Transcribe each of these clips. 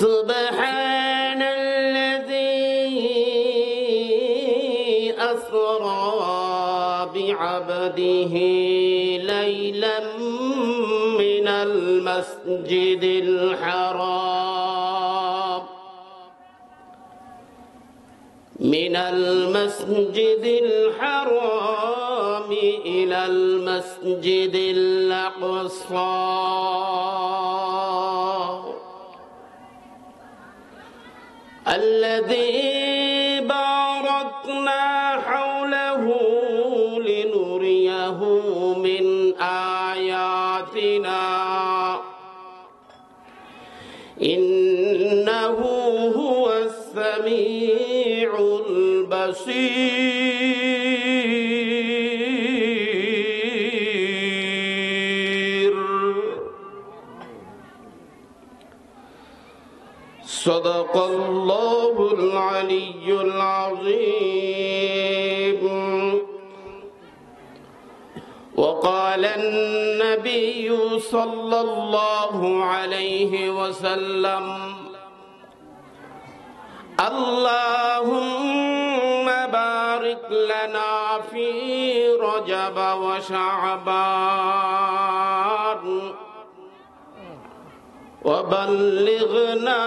سبحان الذي أسرى بعبده ليلا من المسجد الحرام إلى المسجد الأقصى الذي باركنا حوله لنريه من آياتنا إنه هو السميع البصير صدق الله العلي العظيم وقال النبي صلى الله عليه وسلم اللهم بارك لنا في رجب وشعبان وبلغنا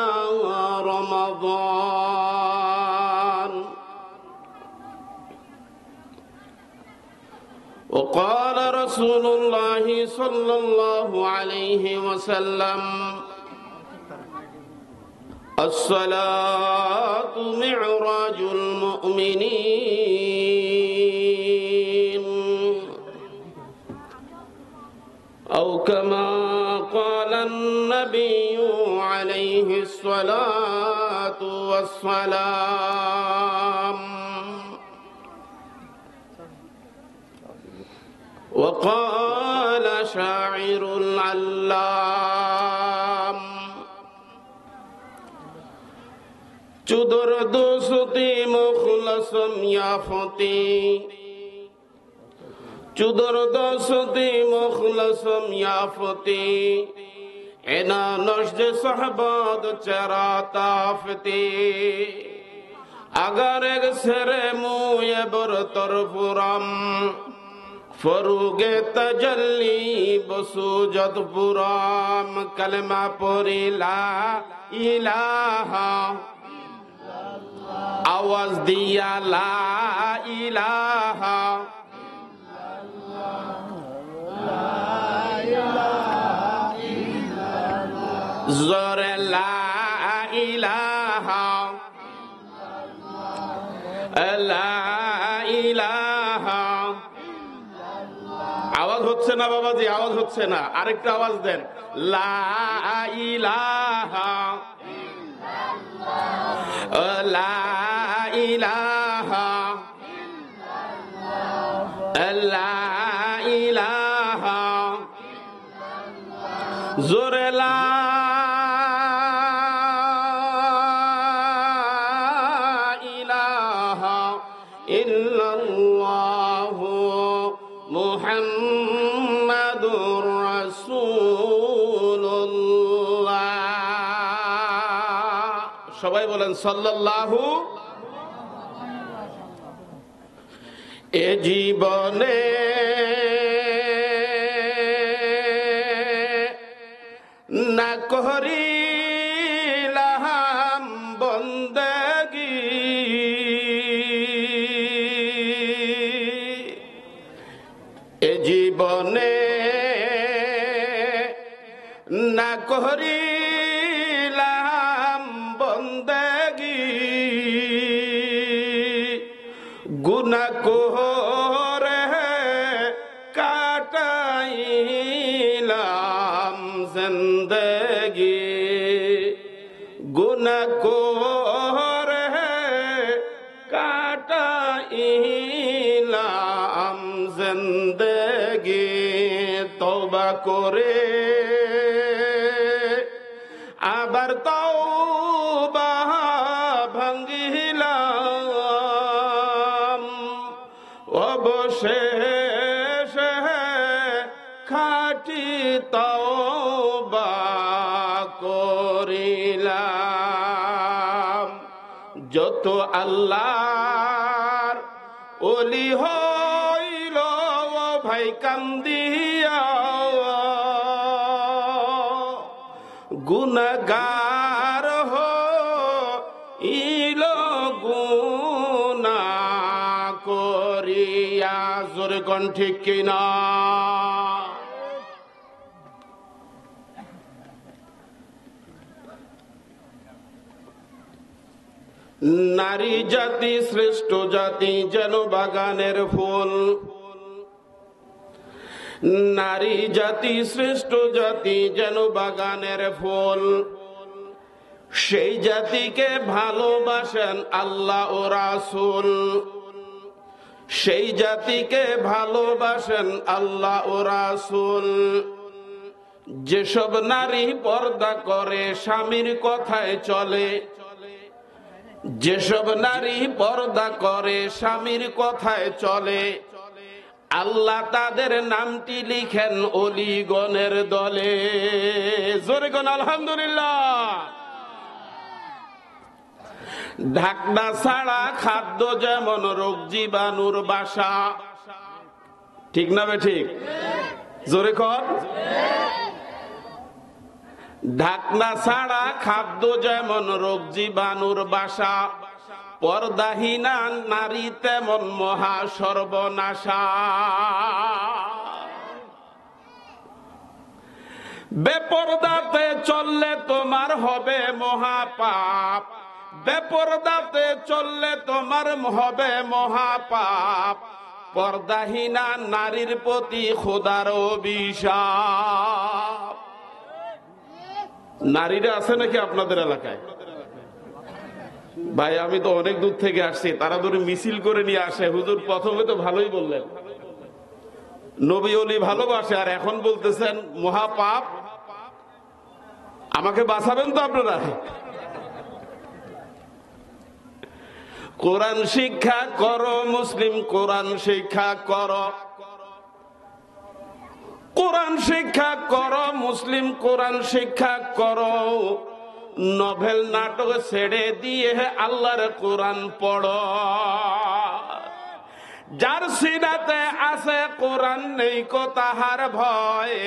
رمضان وقال رسول الله صلى الله عليه وسلم الصلاة معراج المؤمنين أو كما قال النبي عليه الصلاة والسلام وقال شاعر العلام چودر دوستی مخلصم یافتی چودر دوستی مخلصم یافتی اینا نشد صحبات چرا تافتی اگر ایک سر موی برطر پرم فروغ تجلی بسوجت پرم کلمہ پوری لا الہ আওয়াজ দিয়া লা ইলাহা জোরে লা ইলাহা লা ইলাহা আওয়াজ হচ্ছে না বাবাজি আওয়াজ হচ্ছে না আরেকটা আওয়াজ দেন লা ইলাহা লা ইলাহা লা ইলাহা জোরে লা ইলাহা ইল্লাল্লাহু মুহাম্মাদুর রাসূলুল্লাহ সবাই বলেন সাল্লাল্লাহু এ জীবনে না করিলাম বন্দেগী এ জীবনে না করিলাম বন্দেগী গুনাহ করে কাটাইলাম জিন্দেগি গুনাহ করে কাটাইলাম জিন্দেগি তওবা করে আবার তওবা ভাঙ্গিলাম অবশেষে খাঁটি তওবা করিলাম যত আল্লাহর ওলি হইল ভাই কান্দিয়া, গুনাহগার হইল গুনাহ করিয়া। জোরে কোন ঠিক কিনা? নারী জাতি শ্রেষ্ঠ জাতি যেন বাগানের ফুল, নারী জাতি শ্রেষ্ঠ জাতি যেন বাগানের ফুল। সেই জাতিকে ভালোবাসেন আল্লাহ ও রাসূল, সেই জাতিকে ভালোবাসেন আল্লাহ ও রাসূল। যেসব নারী পর্দা করে স্বামীর কথায় চলে, যেসব নারী পর্দা করে স্বামীর কথায় চলে, আল্লাহ তাদের নামটি লিখেন ওলিগণের দলে। জোরে কোন আলহামদুলিল্লাহ। ঢাকনা ছাড়া খাদ্য যেমন রোগ জীবাণুর বাসা, ঠিক না বে ঠিক? জোরে কর। ঢাকনা ছাড়া খাদ্য যেমন রোগ জীবাণুর বাসা, পর্দাহীনা নারী তেমন মহা সর্বনাশা। বেপরদাতে চললে তোমার হবে মহাপাপ, বেপরদাতে চললে তোমার হবে মহাপাপ। পর্দাহীনা নারীর প্রতি খোদার অভিশাপ। নারীরা আছে নাকি আপনাদের এলাকায়? ভাই আমি তো অনেক দূর থেকে আসছি, তারা ধরে মিছিল করে নিয়ে আসে। হুজুর প্রথমে তো ভালোই বললেন, নবী ওলি ভালোবাসে, আর এখন বলতেছেন মহাপাপ। আমাকে বাঁচাবেন তো আপনারা? কোরআন শিক্ষা করো মুসলিম, কোরআন শিক্ষা করো, কোরআন শিক্ষা করো মুসলিম, কোরআন শিক্ষা করো। নভেল নাটক ছেড়ে দিয়ে আল্লাহর কোরআন পড়ো। যার সিনাতে আছে কোরআন নেই কো তাহার ভয়,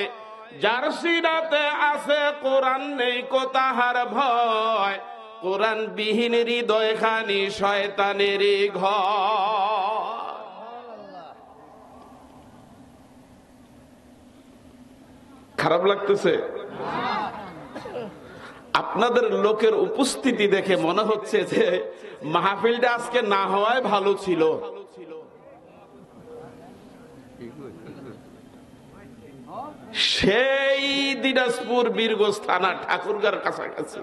যার সিনাতে আছে কোরআন নেই কো তাহার ভয়। কোরআন বিহীন হৃদয় খানি শয়তানেরই ঘর। খারাপ লাগতেছে? আপনাদের লোকের উপস্থিতি দেখে মনে হচ্ছে যে মাহফিলটা আজকে না হওয়ায় ভালো ছিল। সেই দিনাজপুর বীরগঞ্জ থানা ঠাকুরগাঁর কাছাকাছি।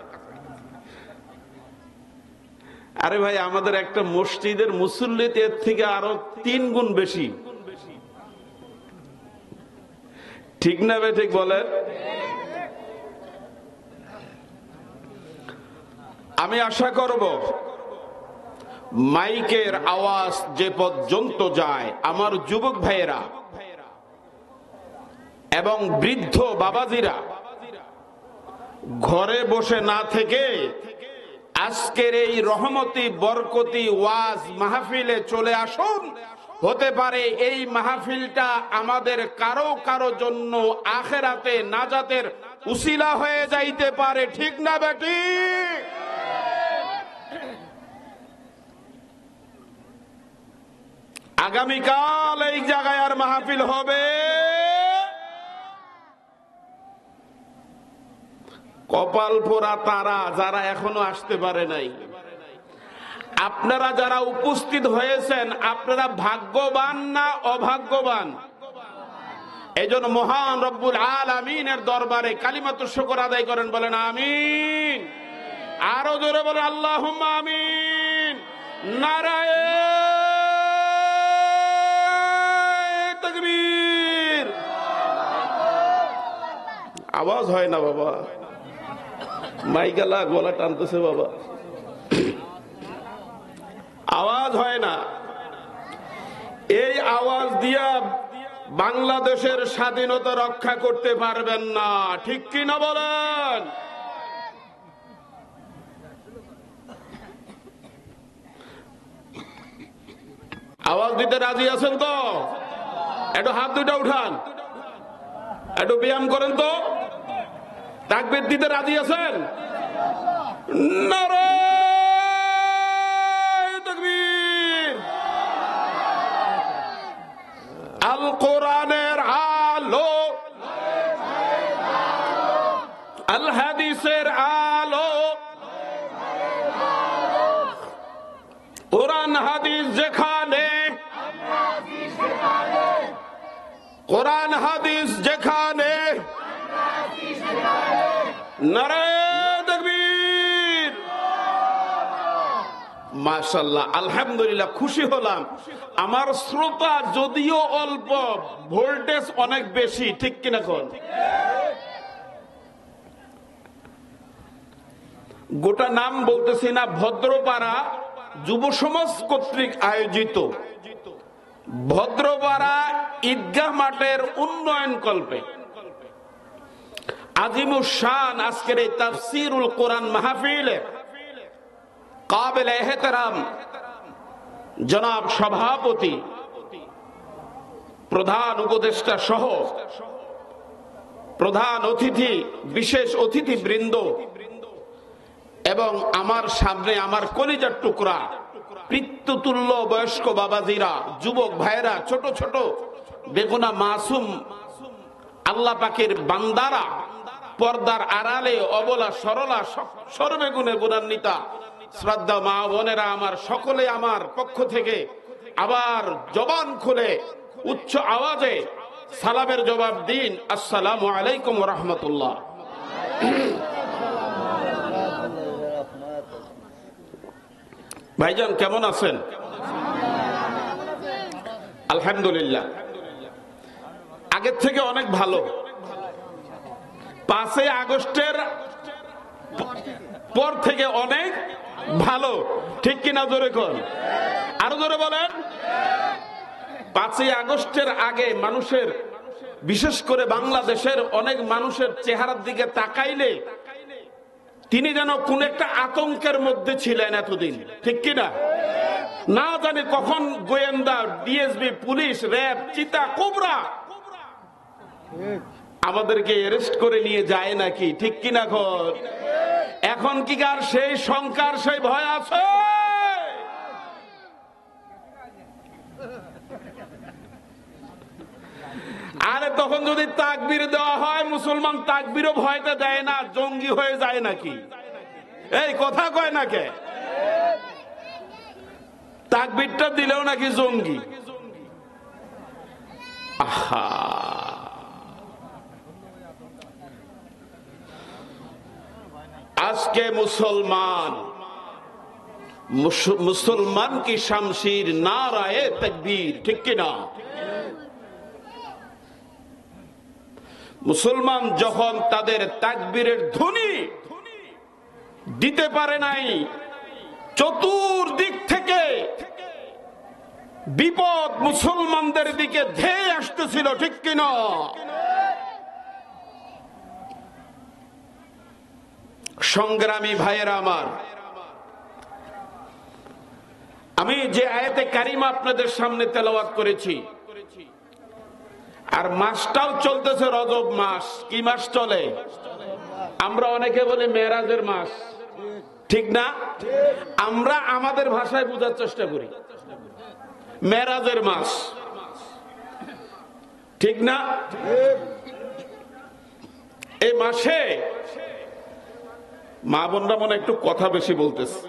আরে ভাই আমাদের একটা মসজিদের মুসল্লিতে এর থেকে আরো 3 গুণ বেশি, ঠিক না ভাই? ঠিক বলেন। আমি আশা করব মাইকের আওয়াজ যে পর্যন্ত যায়, আমার যুবক ভাইয়েরা এবং বৃদ্ধ বাবাজিরা ঘরে বসে না থেকে আজকের এই রহমতি বরকতি ওয়াজ মাহফিলে চলে আসুন। হতে পারে এই মাহফিলটা আমাদের কারো কারো জন্য আখিরাতে নাজাতের উসিলা হয়ে যাইতে পারে, ঠিক না বেটি? আগামীকাল এই জায়গায় আর মাহফিল হবে। কপাল পোড়া তারা যারা এখনো আসতে পারে নাই। আপনারা যারা উপস্থিত হয়েছেন আপনারা ভাগ্যবান না অভাগ্যবান? এজন্য মহান রব্বুল আলামিনের দরবারে কালিমাতুশ শুকর আদায় করেন, বলেন আমিন। আরো জোরে বলেন আল্লাহুম্মা আমিন। নারায়ে তাকবীর। আওয়াজ হয় না বাবা, মাইকালা গলা টানতেছে বাবা, আওয়াজ হয় না। এই আওয়াজ দিয়া বাংলাদেশের স্বাধীনতা রক্ষা করতে পারবেন না, ঠিক কি না বলেন? দিতে রাজি আছেন তো? একটু হাত দুইটা উঠান, একটু ব্যায়াম করেন তো। তাকবীর দিতে রাজি আছেন? নারায়ে তাকবীর। আল কোরআনের আলো, আল হাদিসের আলো, কোরআন হাদিস যেখানে, কোরআন হাদিস যেখানে, নারায়ে তাকবীর। মাশাআল্লাহ, আলহামদুলিল্লাহ, খুশি হলাম। আমার শ্রোতা যদিও অল্প, ভোল্টেজ অনেক বেশি, ঠিক কিনা কোন? গোটা নাম বলতেছি না, ভদ্রপাড়া যুব সমাজ কর্তৃক আয়োজিত ভদ্রপাড়া ঈদগাহ মাঠের উন্নয়ন কল্পে আজিমুস শান আজকের এই তাফসীরুল কোরআন মাহফিলে কাবিল এহতেরাম জনাব সভাপতি, প্রধান উপদেষ্টা সহ প্রধান অতিথি, বিশেষ অতিথি বৃন্দ এবং আমার সামনে আমার কলিজার টুকরা পিতৃতুল্য বয়স্ক বাবাজিরা, যুবক ভাইরা, ছোট ছোট বেগুনা মাসুম আল্লাহ পাকের বান্দারা, পর্দার আড়ালে অবলা সরলা সর্বেগুণে গুণান্বিতা শ্রদ্ধা মা বোনেরা, আমার সকলে আমার পক্ষ থেকে আবার জবান খুলে উচ্চ আওয়াজে সালামের জবাব দিন, আসসালামু আলাইকুম ওয়া রাহমাতুল্লাহ। ভাইজান কেমন আছেন? আলহামদুলিল্লাহ, আগের থেকে অনেক ভালো। 5 আগস্টের পর থেকে অনেক ভালো, ঠিক কিনা? জোরে কোন, আরো জোরে বলেন। 5 আগস্টের আগে মানুষের, বিশেষ করে বাংলাদেশের অনেক মানুষের চেহারার দিকে তাকাইলে তিনি যেন কোন একটা আতঙ্কের মধ্যে ছিলেন এতদিন, ঠিক কিনা? না জানি কখন গোয়েন্দা, ডিএসবি, পুলিশ, র্যাব, চিতা, কোবরা আমাদেরকে অ্যারেস্ট করে নিয়ে যায় নাকি, ঠিক কিনা? এখন কি আর সেই শঙ্কার, সেই ভয় আছে? আরে তখন যদি তাকবীর দেওয়া হয়, মুসলমান তাকবীরও ভয়তে দেয় না, জঙ্গি হয়ে যায় নাকি? এই কথা কয় না কে? তাকবীরটা দিলেও নাকি জঙ্গি। আহা, আজকে মুসলমান কি শামশির, নারায়ে তাকবীর, ঠিক কিনা? মুসলমান যখন তাদের তাকবীরের ধ্বনি দিতে পারে নাই, চতুর্দিক থেকে বিপদ মুসলমানদের দিকে ধেয়ে আসতেছিল, ঠিক কিনা? সংগ্রামী ভাইয়েরা আমার, আমি যে আয়াতে কারিমা আপনাদের সামনে তেলাওয়াত করেছি, আর মাসটাও চলতেছে রজব মাস। কি মাস চলে? আমরা অনেকে বলি মেরাজের মাস, ঠিক না? আমরা আমাদের ভাষায় বোঝার চেষ্টা করি মেরাজের মাস, ঠিক না? এই মাসে মা বোনরা মনে একটু কথা বেশি বলতেছে,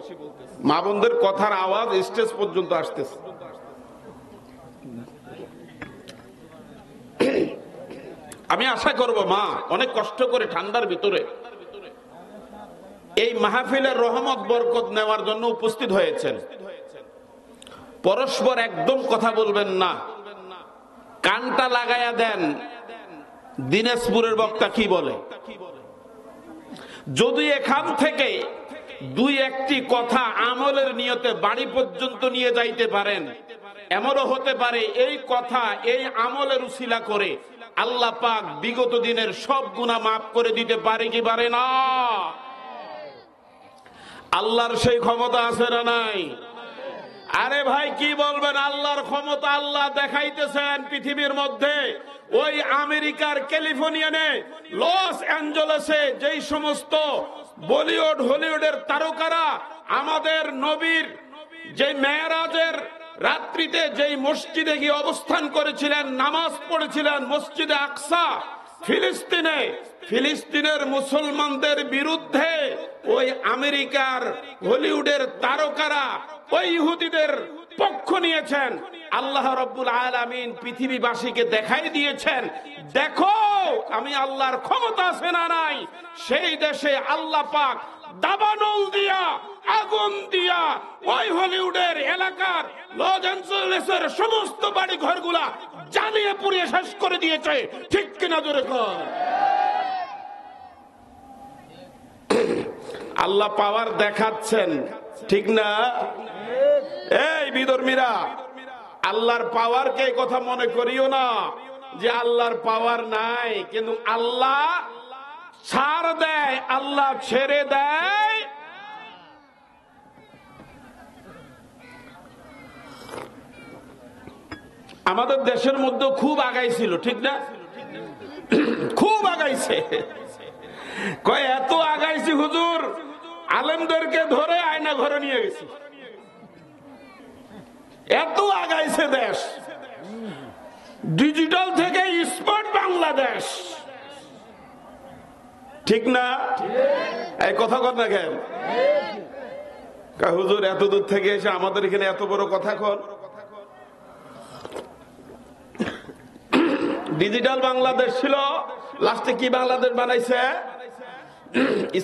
মা বোনদের কথার আওয়াজ স্টেজ পর্যন্ত আসতেছে। আমি আশা করব মা অনেক কষ্ট করে ঠান্ডার ভিতরে এই মাহফিলের রহমত বরকত নেওয়ার জন্য উপস্থিত হয়েছেন। পরস্পর একদম কথা বলবেন না, কানটা লাগায়া দেন দিনাজপুরের বক্তা কি বলে। যদি এখান থেকে 2-1টি কথা আমলের নিয়তে বাড়ি পর্যন্ত নিয়ে যাইতে পারেন, এমনও হতে পারে এই কথা, এই আমলের উসিলা করে আল্লাহ পাক বিগত দিনের সব গুনাহ মাফ করে দিতে পারে কি পারে না? আল্লাহর সেই ক্ষমতা আছে না নাই? আরে ভাই কি বলবেন, আল্লাহর ক্ষমতা আল্লাহ দেখাইতেছেন পৃথিবীর মধ্যে। ওই আমেরিকার ক্যালিফোর্নিয়ানে লস অ্যাঞ্জেলেসে যেই সমস্ত বলিউড হলিউডের তারকারা আমাদের নবীর যে মেরাজের রাত্রিতে যেই মসজিদে গিয়ে অবস্থান করেছিলেন, নামাজ পড়েছিলেন, মসজিদে আকসা ফিলিস্তিনের মুসলমানদের বিরুদ্ধে ওই আমেরিকার হলিউডের তারকারা ওই ইহুদিদের পক্ষ নিয়েছেন। আল্লাহ রাব্বুল আলামিন পৃথিবীবাসীকে দেখাই দিয়েছেন, দেখো আমি আল্লাহর ক্ষমতা আছে না নাই। সেই দেশে আল্লাহ পাক দাবানল দিয়া, আগুন দিয়া ওই হলিউডের এলাকার লস অ্যাঞ্জেলেসের সমস্ত বাড়ি ঘরগুলা জ্বালিয়ে পুড়িয়ে শেষ করে দিয়েছে। ঠিক কিনা জোরে কর। আল্লাহ পাওয়ার দেখাচ্ছেন, ঠিক না? এই বিধর্মীরা, আল্লাহর পাওয়ারকে এই কথা মনে করিও না যে আল্লাহর পাওয়ার নাই। কিন্তু আল্লাহ ছাড় দেয়, আল্লাহ ছেড়ে দেয়। আমাদের দেশের মধ্যে খুব আগাইছিল, ঠিক না? খুব আগাইছে। কয় এত আগাইছি হুজুর, আলেমদেরকে ধরে আয়না ঘরে নিয়ে গেছি। এত আগাইছে দেশ, ডিজিটাল থেকে স্মার্ট বাংলাদেশ, ঠিক না? এই কথা কর না কেন? হুজুর এত দূর থেকে এসে আমাদের এখানে এত বড় কথা কর। ডিজিটাল বাংলাদেশ ছিল, লাস্টে কি বাংলাদেশ বানাইছে?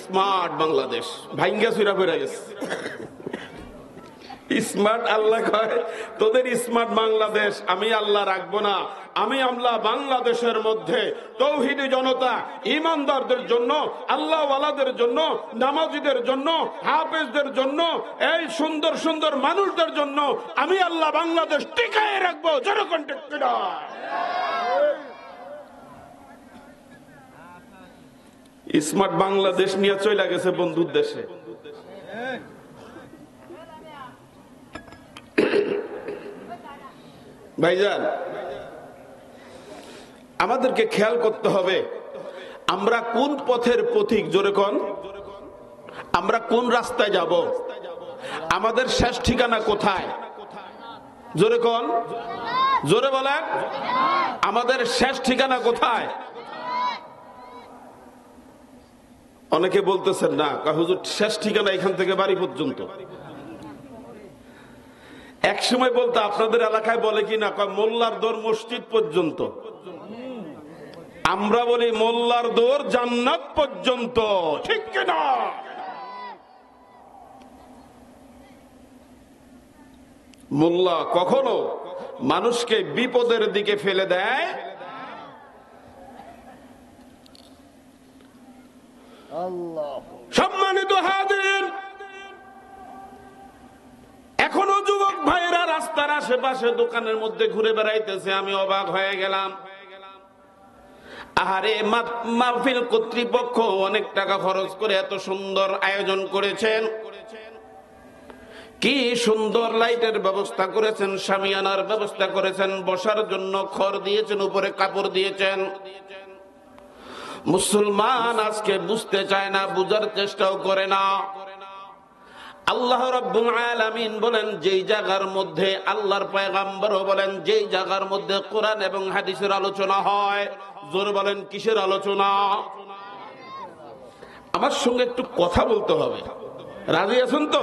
স্মার্ট বাংলাদেশ। ভাঙ্গা চুরা করে গেছে। স্মার্ট আল্লাহ কয় তোদের স্মার্ট বাংলাদেশ আমি আল্লাহ রাখবো না। আমি আল্লাহ বাংলাদেশের মধ্যে তৌহিদি জনতা, ইমানদারদের জন্য, আল্লাহ ওয়ালাদের জন্য, নামাজিদের জন্য, হাফেজদের জন্য, এই সুন্দর সুন্দর মানুষদের জন্য আমি আল্লাহ বাংলাদেশ টিকায় রাখবো। জনগণ ঠিক কিনা? স্মার্ট বাংলাদেশ নিয়ে চলে গেছে বন্ধুর দেশে। ভাইজান, আমাদেরকে খেয়াল করতে হবে আমরা কোন পথের পথিক। জোরে কোন, আমরা কোন রাস্তায় যাব, আমাদের শেষ ঠিকানা কোথায়? জোরে কোন, জোরে বলেন, আমাদের শেষ ঠিকানা কোথায়? অনেকে বলতেছেন না হুজুর শেষ ঠিকানা এখান থেকে বাড়ি পর্যন্ত। এক সময় বলতে আপনাদের এলাকায় বলে কি না, মোল্লার দৌড় মসজিদ পর্যন্ত। আমরা বলি মোল্লার দৌড় জান্নাত পর্যন্ত, ঠিক কিনা? মোল্লা কখনো মানুষকে বিপদের দিকে ফেলে দেয়। সম্মানিত হাজির, এখনো যুবক ভাইরা রাস্তার আশেপাশে দোকানের মধ্যে ঘুরে বেড়াইতেছে। আমি অবাক হয়ে গেলাম। আহারে, মাহফিল কর্তৃপক্ষ অনেক টাকা খরচ করে এত সুন্দর আয়োজন করেছেন, কি সুন্দর লাইটের ব্যবস্থা করেছেন, শামিয়ানার ব্যবস্থা করেছেন, বসার জন্য খড় দিয়েছেন, উপরে কাপড় দিয়েছেন। মুসলমান আজকে বুঝতে চায় না, বুঝার চেষ্টাও করে না। আল্লাহ রাব্বুল আলামিন বলেন যেই জায়গার মধ্যে, আল্লাহর পয়গম্বরও বলেন যেই জায়গার মধ্যে কোরআন এবং হাদিসের আলোচনা হয়, জোরে বলেন কিসের আলোচনা? আমার সঙ্গে একটু কথা বলতে হবে, রাজি আছেন তো?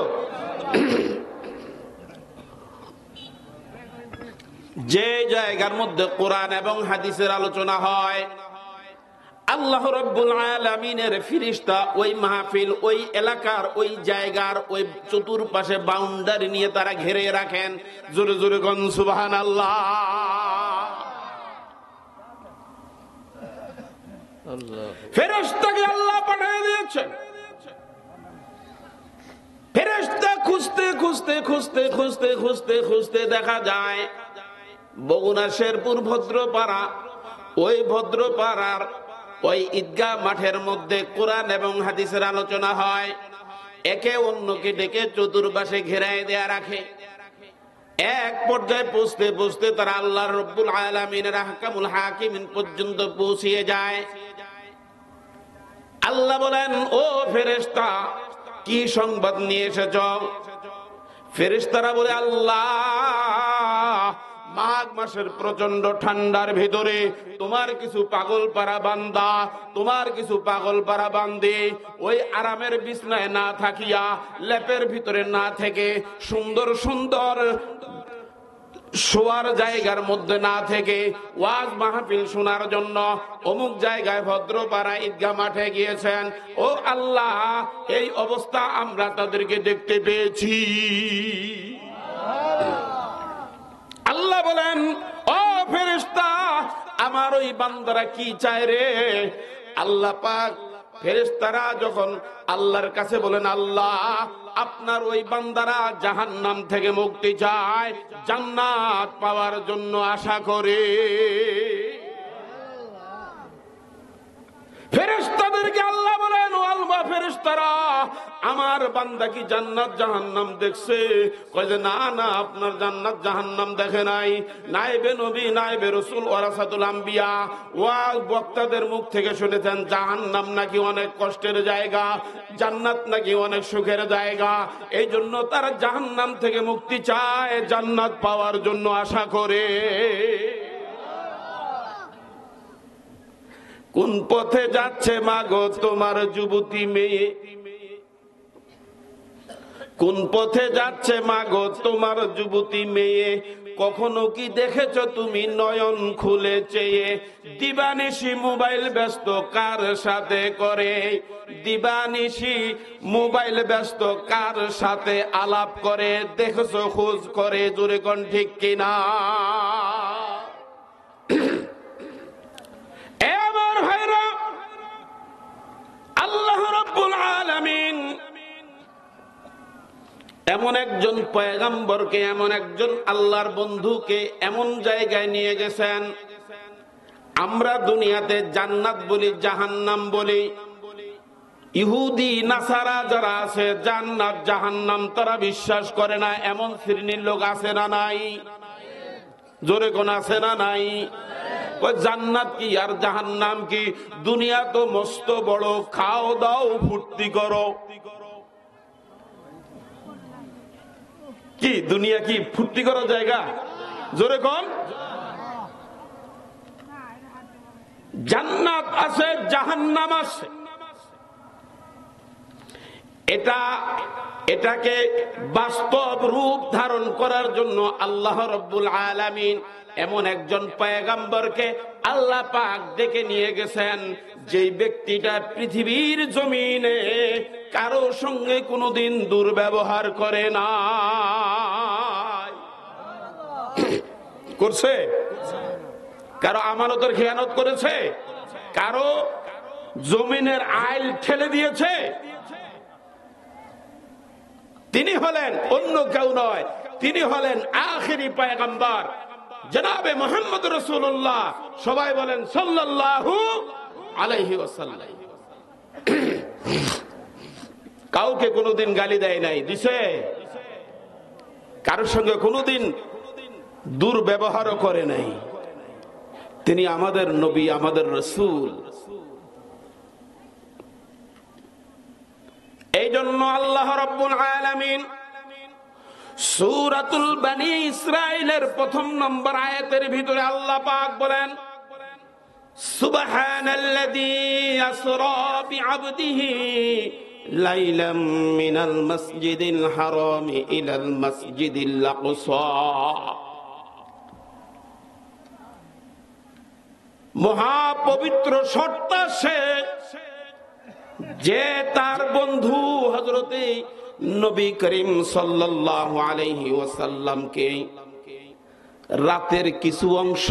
যে জায়গার মধ্যে কোরআন এবং হাদিসের আলোচনা হয়, আল্লাহ রাব্বুল আলামিনের ফেরেশতা ওই মাহফিল, ওই এলাকার, ওই জায়গার ওই চতুর্পাশে বাউন্ডারি নিয়ে তারা ঘিরে রাখেন। জোরে জোরে কোন সুবহানাল্লাহ। ফেরেশতাকে আল্লাহ পাঠিয়ে দিয়েছেন। ফেরেশতা খুঁজতে খুঁজতে খুঁজতে খুঁজতে খুঁজতে খুঁজতে দেখা যায় বগুড়া শেরপুর ভদ্রপাড়া, ওই ভদ্রপাড়ার ওই ঈদগাহ মাঠের মধ্যে কোরআন এবং হাদিসের আলোচনা হয়। একে অন্যকে ডেকে চতুর্পাশে ঘেরায় দেয়া রাখে। এক পর্যায়ে পৌঁছতে পৌঁছতে তারা আল্লাহ রাব্বুল আলামিনের আহকামুল হাকিমিন পর্যন্ত পৌঁছিয়ে যায়। আল্লাহ বলেন, ও ফেরেশতা, কি সংবাদ নিয়ে এসেছ? ফেরেশতারা বলে, আল্লাহ, মাঘ মাসের প্রচন্ড ঠান্ডার ভিতরে তোমার কিছু পাগলপাড়া বান্দা, তোমার কিছু পাগলপাড়া বান্দে ওই আরামের বিছনায় না থাকিয়া, লেপের ভিতরে না থেকে, সুন্দর সুন্দর শোয়ার জায়গার মধ্যে না থেকে ওয়াজ মাহফিল শোনার জন্য অমুক জায়গায় ভদ্রপাড়া ঈদগাহ মাঠে গিয়েছেন। ও আল্লাহ, এই অবস্থা আমরা তাদেরকে দেখতে পেয়েছি। আল্লাহ বলেন, ও ফেরেশতা, আমার ওই বান্দারা কি চায় রে? আল্লাহ পাক, ফেরেশতারা যখন আল্লাহর কাছে বলেন, আল্লাহ, আপনার ওই বান্দারা জাহান্নাম থেকে মুক্তি চায়, জান্নাত পাওয়ার জন্য আশা করে। ফেরেশতাদেরকে আল্লাহ বলেন, ও আল্লাহ ফেরেশতারা, আমার বান্দা কি জান্নাত জাহান্নাম দেখছে? কয় যে না না, আপনার জান্নাত জাহান্নাম দেখে নাই। নাইবে নবী, নাইবে রাসূল, ওয়ারাসাতুল আম্বিয়া, ওয়াজ বক্তাদের মুখ থেকে শুনেছেন জাহান্নাম নাকি অনেক কষ্টের জায়গা, জান্নাত নাকি অনেক সুখের জায়গা। এই জন্য তারা জাহান্নাম থেকে মুক্তি চায়, জান্নাত পাওয়ার জন্য আশা করে। কোন পথে যাচ্ছে মাগো তোমার যুবতী মেয়ে? কোন পথে যাচ্ছে মাগো তোমার যুবতী মেয়ে? কখনো কি দেখেছো তুমি নয়ন খুলে চেয়ে? দিবানিশি মোবাইল ব্যস্ত কার সাথে করে? দিবানিশি মোবাইল ব্যস্ত কার সাথে আলাপ করে? দেখেছো খোঁজ করে? জোরে কোন ঠিক কিনা? আল্লাহ রাব্বুল আলামিন এমন একজন পয়গম্বরকে, এমন একজন আল্লাহর বন্ধুকে এমন জায়গায় নিয়ে গেছেন, আমরা দুনিয়াতে জান্নাত বলি, জাহান্নাম বলি। ইহুদি নাসারা যারা আছে, জান্নাত জাহান্নাম তারা বিশ্বাস করে না। এমন শ্রেণীর লোক আছে না নাই? জোরে কোন আছে না নাই? জান্নাত কি আর জাহান্নাম কি? দুনিয়া তো মস্ত বড়, খাও দাও ফুর্তি করো। কি দুনিয়া কি ফুর্তি করার জায়গা? জোরে কোন। জান্নাত আছে, জাহান্নাম আছে। এটাকে বাস্তব রূপ ধারণ করার জন্য আল্লাহ রাব্বুল আলামিন এমন একজন পয়গম্বরকে আল্লাহ পাক ডেকে নিয়ে গেছেন, যেই ব্যক্তিটা পৃথিবীর জমিনে কারো সঙ্গে কোনোদিন দুর্ব্যবহার করে না। করছে? কারো আমানতের খেয়ানত করেছে? কারো জমিনের আইল ঠেলে দিয়েছে? তিনি হলেন অন্য কেউ নয়, তিনি হলেন আখিরি পয়গম্বর জনাবে মুহাম্মদ রাসূলুল্লাহ। সবাই বলেন সাল্লাল্লাহু আলাইহি ওয়াসাল্লাম। কাউকে কোনোদিন গালি দেয় নাই, দিছে? কারোর সঙ্গে কোনোদিন দুর্ব্যবহারও করে নাই। তিনি আমাদের নবী, আমাদের রাসূল। এই জন্য আল্লাহ রাব্বুল আলামিন সূরাতুল বনী ইসরাঈলের ১ম নম্বর আয়াতের ভিতরে আল্লাহ পাক বলেন, সুবহানাল্লাযী আসরা বিআবদিহি লাইলাম মিনাল মাসজিদিল হারাম ইলাল মাসজিদিল আকসা। মহাপবিত্র সত্তা সে, যে তার বন্ধু হযরতে নবী করিম সাল্লাল্লাহু আলাইহি ওয়াসাল্লামকে রাতের কিছু অংশ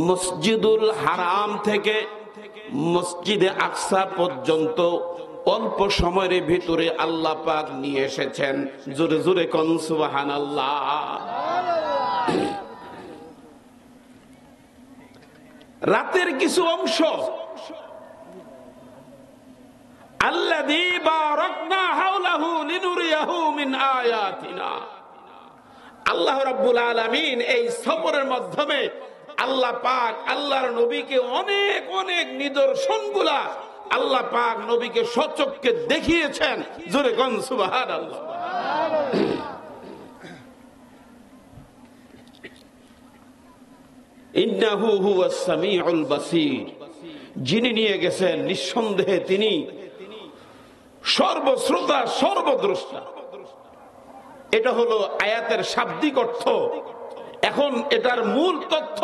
মসজিদুল হারাম থেকে মসজিদে আকসা পর্যন্ত অল্প সময়ের ভিতরে আল্লাহ পাক নিয়ে এসেছেন। জোরে জোরে কোন সুবহানাল্লাহ। রাতের কিছু অংশ আল্লাযী বারাকনা হাওলাহু লিনুরিয়াহু মিন আয়াতিনা। আল্লাহ রাব্বুল আলামিন এই সফরের মাধ্যমে আল্লাহ পাক আল্লাহর নবীকে অনেক অনেক নিদর্শনগুলা আল্লাহ পাক নবীকে সচক্ষে দেখিয়েছেন। জোরে কোন সুবহানাল্লাহ। ইন্নাহু হুয়াস সামিউল বাসীর, যিনি নিয়ে গেছেন নিঃসন্দেহে তিনি সর্বশ্রোতা সর্বদ্রষ্টা। এটা হলো আয়াতের শাব্দিক অর্থ। এখন এটার মূল তথ্য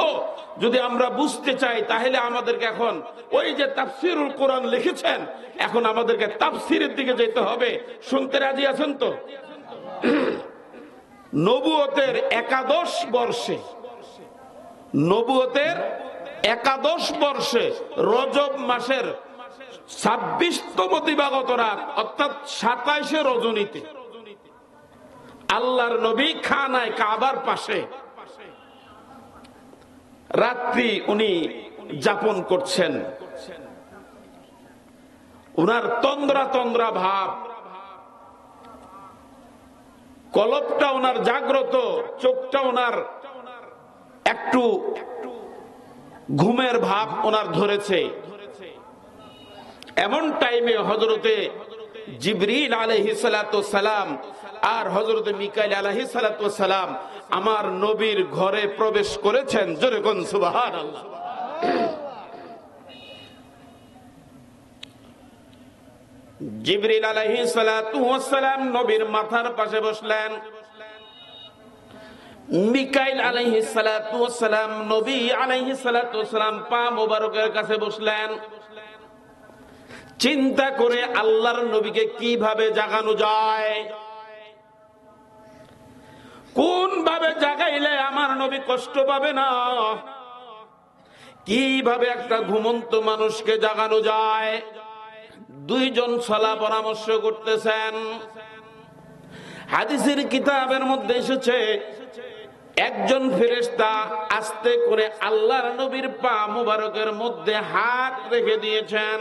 যদি আমরা বুঝতে চাই তাহলে আমাদেরকে এখন ওই যে তাফসীরুল কোরআন লিখেছেন, এখন আমাদেরকে তাফসীরের দিকে যেতে হবে। শুনতে রাজি আছেন তো? নবুয়তের একাদশ বর্ষে, নবুয়তের একাদশ বর্ষে রজব মাসের 26তম দিবাগত রাত অর্থাৎ 27শে রজনীতে আল্লাহর নবী খানায় কাবার পাশে রাত্রি উনি যাপন করছেন। উনার তন্দ্রা তন্দ্রা ভাব, কলবটা ওনার জাগ্রত, চোখটা ওনার একটু ঘুমের ভাব ওনার ধরেছে। এমন টাইমে হযরতে জিবরিল আলাইহিস সালাতু সালাম আর হযরতে মিকাইল আলাইহিস সালাতু সালাম আমার নবীর ঘরে প্রবেশ করেছেন। জোরে কোন সুবহানাল্লাহ। জিবরিল আলাইহিস সালাতু সালাম নবীর মাথার পাশে বসলেন। মিকাইল আলাইহিস সালাতু সালাম নবী আলাইহিস সালাতু সালাম পা মোবারকের কাছে বসলেন। চিন্তা করে আল্লাহর নবীকে কিভাবে জাগানো যায়, কোন ভাবে জাগাইলে আমার নবী কষ্ট পাবে না, কিভাবে একটা ঘুমন্ত মানুষকে জাগানো যায়। দুইজন সালা পরামর্শ করতেছেন। হাদিসের কিতাবের মধ্যে এসেছে একজন ফেরেশতা আস্তে করে আল্লাহর নবীর পা মুবারকের মধ্যে হাত রেখে দিয়েছেন।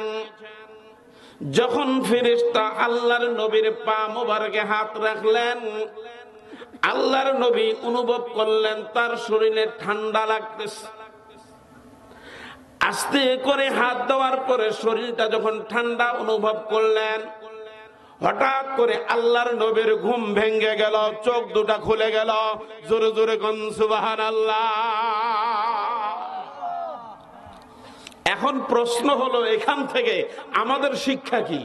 যখন ফেরেশতা আল্লাহর নবীর পা মুবারকে হাত রাখলেন, আল্লাহর নবী অনুভব করলেন তার শরীরে ঠান্ডা লাগতেছে। আস্তে করে হাত দেওয়ার পরে শরীরটা যখন ঠান্ডা অনুভব করলেন, হঠাৎ করে আল্লাহর নবীর ঘুম ভেঙে গেল, চোখ দুটা খুলে গেল। জোরে জোরে কোন সুবহানাল্লাহ। এখন প্রশ্ন হলো এখান থেকে আমাদের শিক্ষা কি?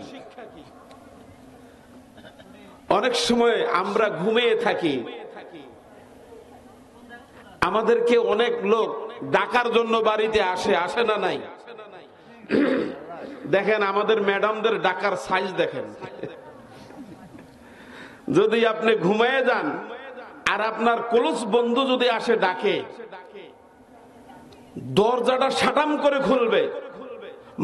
অনেক সময় আমরা ঘুমিয়ে থাকি, আমাদেরকে অনেক লোক ডাকার জন্য বাড়িতে আসে, আসে না নাই? দেখেন আমাদের ম্যাডামদের ডাকার সাইজ দেখেন। যদি আপনি ঘুমিয়ে যান আর আপনার ক্লোজ বন্ধু যদি আসে ডাকে, দরজাটা সাটাম করে খুলবে,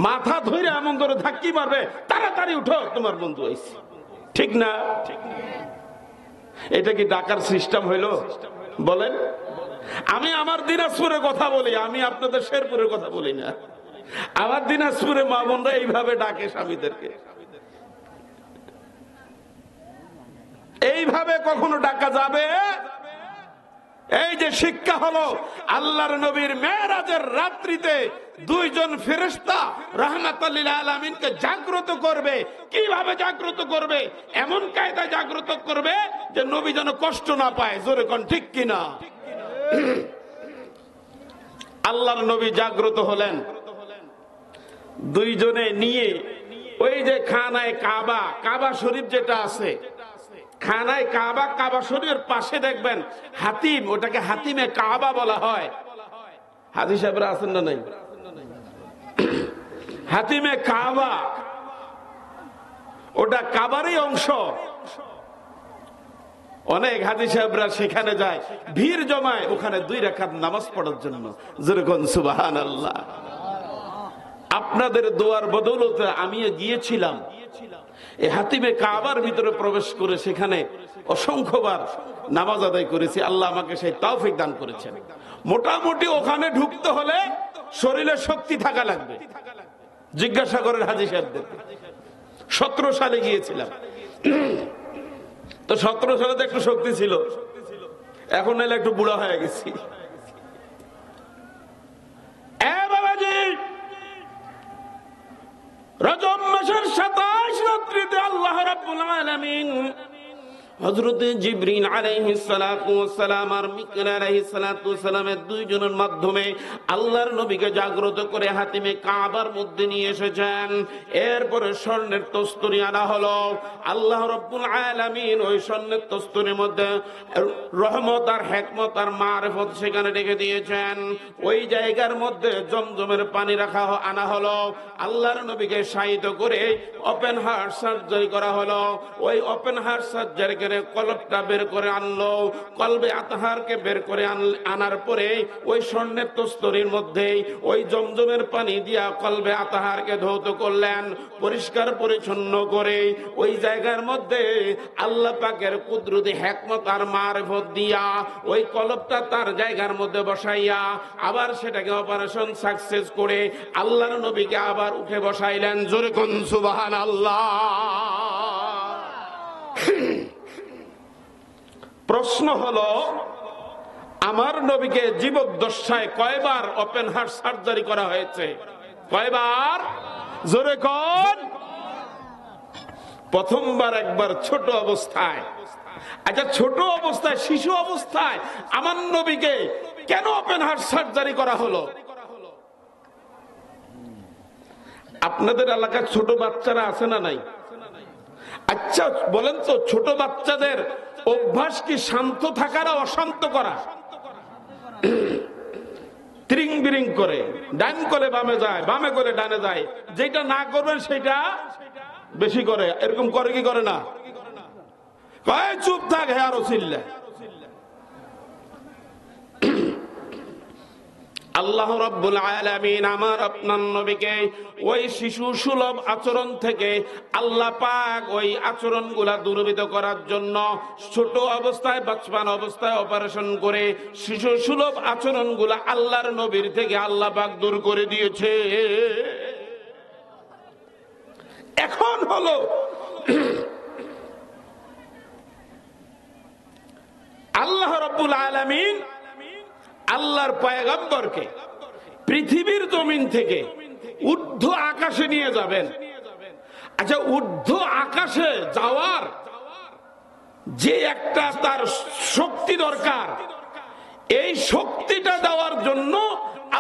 মাথা ধরে এমন ধরে ধাক্কি মারবে, তাড়াতাড়ি উঠো তোমার বন্ধু আইছে। ঠিক না? এটা কি ডাকার সিস্টেম হইল? বলেন। আমি আমার দিনাজপুরের কথা বলি, আমি আপনাদের শেরপুরের কথা বলি না। আমার দিনাজপুরে মা বোনরা এইভাবে ডাকে স্বামীদেরকে। এইভাবে কখনো ডাকা যাবে? এই যে শিক্ষা হলো আল্লাহর নবীর মেরাজের রাত্রিতে দুইজন ফেরেশতা রাহমাতুল লিল আলামিনকে জাগ্রত করবে। কিভাবে জাগ্রত করবে? এমন কায়দায় জাগ্রত করবে যে নবী যেন কষ্ট না পায়। জোরে কোন ঠিক কিনা? আল্লাহর নবী জাগ্রত হলেন, দুইজনে নিয়ে ওই যে খানায় কাবা, কাবা শরীফ যেটা আছে, খানায় কাবা, কাবা শরীফের পাশে দেখবেন হাতিম, ওটাকে হাতিমে কাবা বলা হয়। হাজি সাহেবরা আছেন না নাই? হাতিমে কাবা ওটা কাবারই অংশ। অনেক হাজি সাহেবরা সেখানে যায়, ভিড় জমায় ওখানে 2 রাকাত নামাজ পড়ার জন্য। যেরকম সুবহানাল্লাহ। আপনাদের দোয়ার বদৌলতে আমিও গিয়েছিলাম, এই হাতিমে কাবার ভিতরে প্রবেশ করে সেখানে অসংখ্যবার নামাজ আদায় করেছি। আল্লাহ আমাকে সেই তৌফিক দান করেছেন। মোটামুটি ওখানে ঢুকতে হলে শরীরে শক্তি থাকা লাগবে। জিজ্ঞাসা করেন হাজি সাহেবদের। 17 সালে গিয়েছিলাম, তো 17 সালে তো একটু শক্তি ছিল। এখন এলে একটু বুড়া হয়ে গেছি। বাবাজি, রজব মাসের 27 রাত্রিতে আল্লাহ রাব্বুল আলামিন হযরত জিবরিল আলাইহিস সালাতু ওয়াস সালাম আর মিকাইল আলাইহিস সালাতু ওয়াস সালামের দুইজনের মাধ্যমে আল্লাহর নবীকে জাগ্রত করে হাতিমে কাবার মধ্যে নিয়ে এসেছেন। এরপরে স্বর্ণের তস্তরি আনা হলো। আল্লাহ রাব্বুল আলামিন ওই স্বর্ণের তস্তরির মধ্যে রহমত আর হিকমত আর মারিফত সেখানে রেখে দিয়েছেন। ওই জায়গার মধ্যে জমজমের পানি রাখা আনা হলো। আল্লাহর নবীকে শায়িত করে ওপেন হার্ট সার্জারি করা হলো। ওই ওপেন হার্ট সার্জারি কলবটা বের করে আনলো, কলবে আতহারকে বের করে আনার পরে ওই স্বর্ণের তস্তরির মধ্যে ওই জমজমের পানি দিয়া কলবে আতহারকে ধৌত করলেন, পরিষ্কার পরিচ্ছন্ন করে ওই জায়গার মধ্যে আল্লাহ পাকের কুদরতি হিকমত আর মারিফত দিয়া ওই কলবটা তার জায়গার মধ্যে বসাইয়া আবার সেটাকে অপারেশন সাকসেস করে আল্লাহর নবীকে আবার উঠে বসাইলেন। জোরে কোন সুবহানাল্লাহ। প্রশ্ন হলো, আমার নবীকে জীবদ্দশায় কয়বার ওপেন হার্ট সার্জারি করা হয়েছে? কয়বার? জোরে কোন? প্রথমবার একবার ছোট অবস্থায়। আচ্ছা, ছোট অবস্থায়, শিশু অবস্থায় আমার নবীকে কেন ওপেন হার্ট সার্জারি করা হলো? আপনাদের এলাকায় ছোট বাচ্চারা আছে না নাই? আচ্ছা বলেন তো, ছোট বাচ্চাদের অভ্যাস কি শান্ত থাকার অশান্ত করা? ত্রিং বিরিং করে, ডান করে বামে যায়, বামে করে ডানে যায়, যেটা না করবেন সেটা বেশি করে। এরকম করে কি করে না? কয় চুপ থাক, হে আরো চিল্লা। আল্লাহ রাব্বুল আলামিন আমার আপনার নবীকে ওই শিশু সুলভ আচরণ থেকে আল্লাহ পাক ওই আচরণগুলা দূরীভূত করার জন্য ছোট অবস্থায়, বাচ্চান অবস্থায় অপারেশন করে শিশু সুলভ আচরণগুলা আল্লাহর নবীর থেকে আল্লাহ পাক দূর করে দিয়েছে। এখন হলো আল্লাহ রাব্বুল আলামিন আল্লাহর পয়গম্বরকে পৃথিবীর জমিন থেকে ঊর্ধ্ব আকাশে নিয়ে যাবেন। আচ্ছা, ঊর্ধ্ব আকাশে যাওয়ার যে একটা তার শক্তি দরকার, এই শক্তিটা দেওয়ার জন্য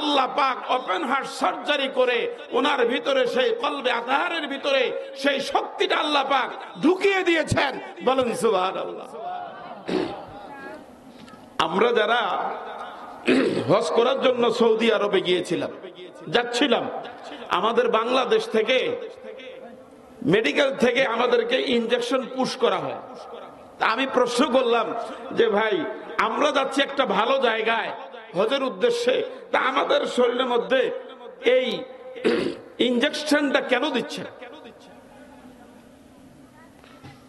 আল্লাহ পাক ওপেন হার্ট সার্জারি করে ওনার ভিতরে, সেই কলবে আতহারের ভিতরে সেই শক্তিটা আল্লাহ পাক ঢুকিয়ে দিয়েছেন। বলেন সুবহানাল্লাহ। আমরা যারা হজ করার জন্য সৌদি আরবে যাচ্ছিলাম, আমাদের বাংলাদেশ থেকে মেডিকেল থেকে আমাদেরকে ইনজেকশন পুশ করা হয়। আমি প্রশ্ন করলাম যে ভাই, আমরা যাচ্ছি একটা ভালো জায়গায় হজের উদ্দেশ্যে, তা আমাদের শরীরের মধ্যে এই ইনজেকশনটা কেন দিচ্ছে?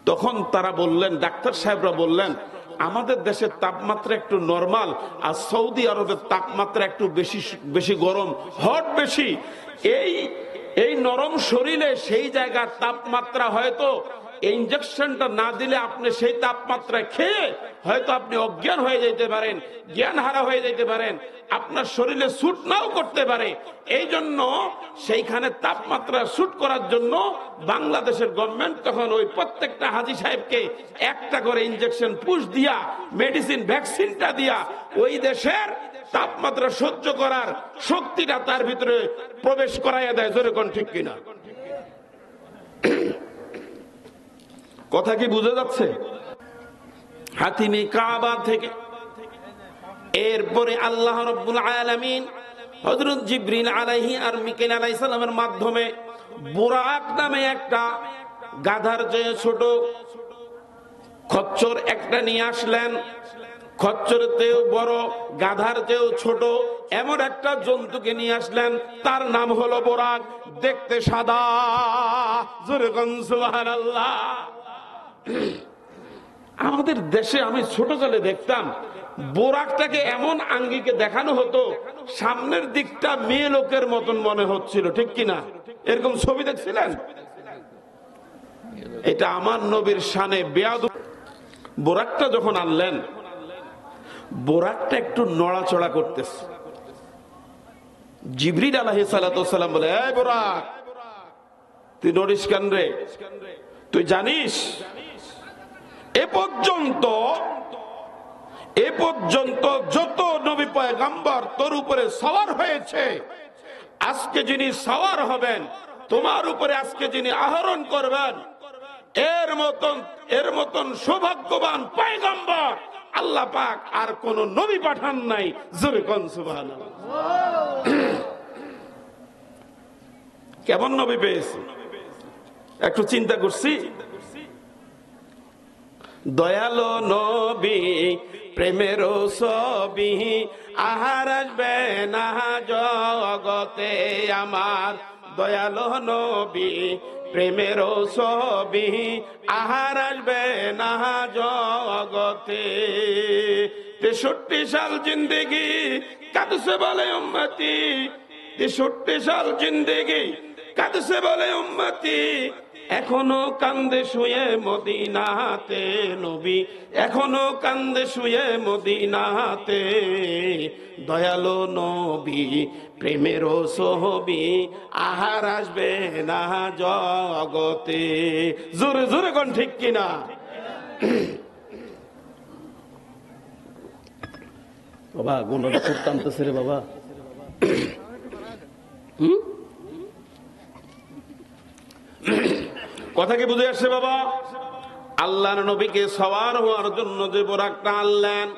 তখন তারা বললেন, ডাক্তার সাহেবরা বললেন, আমাদের দেশের তাপমাত্রা একটু নরমাল, আর সৌদি আরবের তাপমাত্রা একটু বেশি গরম, হট বেশি। এই নরম শরীরে সেই জায়গার তাপমাত্রা হয়তো ইনজেকশনটা না দিলে আপনি সেই তাপমাত্রায় খেয়ে হয়তো আপনি অজ্ঞান হয়ে যেতে পারেন, জ্ঞান হারা হয়ে যেতে পারেন, আপনার শরীরে স্যুট নাও করতে পারে। এই জন্য সেইখানে তাপমাত্রা স্যুট করার জন্য বাংলাদেশের গভর্নমেন্ট তখন ওই প্রত্যেকটা হাজী সাহেবকে একটা করে ইনজেকশন পুশ দিয়া, মেডিসিন ভ্যাকসিনটা দিয়া ওই দেশের তাপমাত্রা সহ্য করার শক্তিটা তার ভিতরে প্রবেশ করাইয়া দেয়। জোরে কোন ঠিক কিনা? কথা কি বুঝা যাচ্ছে? হাতিমে কাবা থেকে এরপরে আল্লাহ রাব্বুল আলামিন হযরত জিবরিল আলাইহি আর মিকাইল আলাইহিস সালামের মাধ্যমে বুরাক নামে একটা গাধার চেয়ে ছোট খচ্চর একটা নিয়ে আসলেন। খচ্চরের চেয়েও বড়, গাধার চেয়েও ছোট এমন একটা জন্তুকে নিয়ে আসলেন। তার নাম হলো বুরাক, দেখতে সাদা। জোরে কোন সুবহানাল্লাহ। আমাদের দেশে আমি ছোটকালে দেখতাম বোরাকটাকে এমন আঙ্গিকে দেখানো হতো, সামনের দিকটা মেয়ে লোকের মতন মনে হচ্ছিল, ঠিক কিনা? এরকম ছবি দেখছিলেন? এটা আমার নবীর শানে বেয়াদব। বোরাকটা যখন আনলেন, বোরাকটা একটু নড়াচড়া করতেছে। জিবরিল আলাইহিস সালাতু ওয়াস সালাম বলে, এই বোরাক, তুই নড়িস কেন রে? তুই জানিস এ পর্যন্ত যত নবী পয়গম্বর তোর উপরে সওয়ার হয়েছে, আজকে যিনি সওয়ার হবেন, তোমার উপরে আজকে যিনি আরোহণ করবেন, এর মতন সৌভাগ্যবান পয়গম্বর আল্লাহ পাক আর কোন নবী পাঠান নাই। জোরে কোন সুবহানাল্লাহ। কেমন নবী পেয়েছি একটু চিন্তা করছি। দয়ালো নবী প্রেমের ছবি, আহার আসবে না জগতে আমার। দয়ালো নবী প্রেমের ছবি, আহার আসবে না জগতে। 63 সাল জিন্দেগি কাঁদছে বলে উম্মতি, 63 সাল জিন্দেগি কাঁদছে বলে উম্মতি, এখনো কান্দে শুয়ে মদিনাতে নবী, এখনো কান্দে শুয়ে মদিনাতে। দয়ালো নবী প্রেমের ছবি, আহার আসবে না জগতে। জোরে জোরে কোন ঠিক কিনা? বাবা গুণটা খুব টানতেছে রে বাবা। কথা কি বুঝে আসছে বাবা? আল্লাহর নবীকে সওয়ার হওয়ার জন্য যে বোরাকটা আনলেন,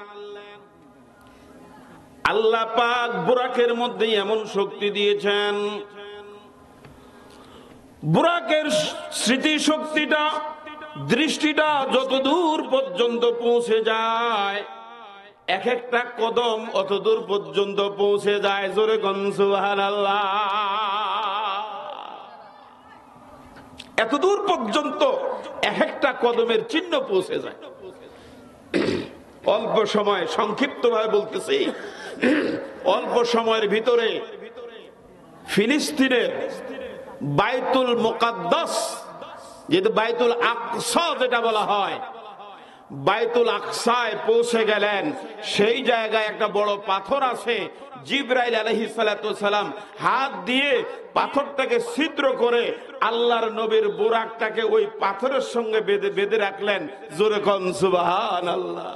আল্লাহ পাক বোরাকের মধ্যে এমন শক্তি দিয়েছেন, বোরাকের স্মৃতি শক্তিটা, দৃষ্টিটা যত দূর পর্যন্ত পৌঁছে যায়, এক একটা কদম অত দূর পর্যন্ত পৌঁছে যায়। জোরে কোন সুবহানাল্লাহ। এত দূর পর্যন্ত এক একটা কদমের চিহ্ন পৌঁছে যায়। অল্প সময়, সংক্ষিপ্ত ভাবে বলতেছি, অল্প সময়ের ভিতরে ফিলিস্তিনের বাইতুল মুকাদ্দাস, যেটা বাইতুল আকসা যেটা বলা হয়, বাইতুল আকসায় পৌঁছে গেলেন। সেই জায়গায় একটা বড় পাথর আছে। জিবরাইল আলাইহিস সালাতু ওয়াস সালাম হাত দিয়ে পাথরটাকে ছিদ্র করে আল্লাহর নবীর বোরাকটাকে ওই পাথরের সঙ্গে বেঁধে রাখলেন। জোরে কোন সুবহানাল্লাহ।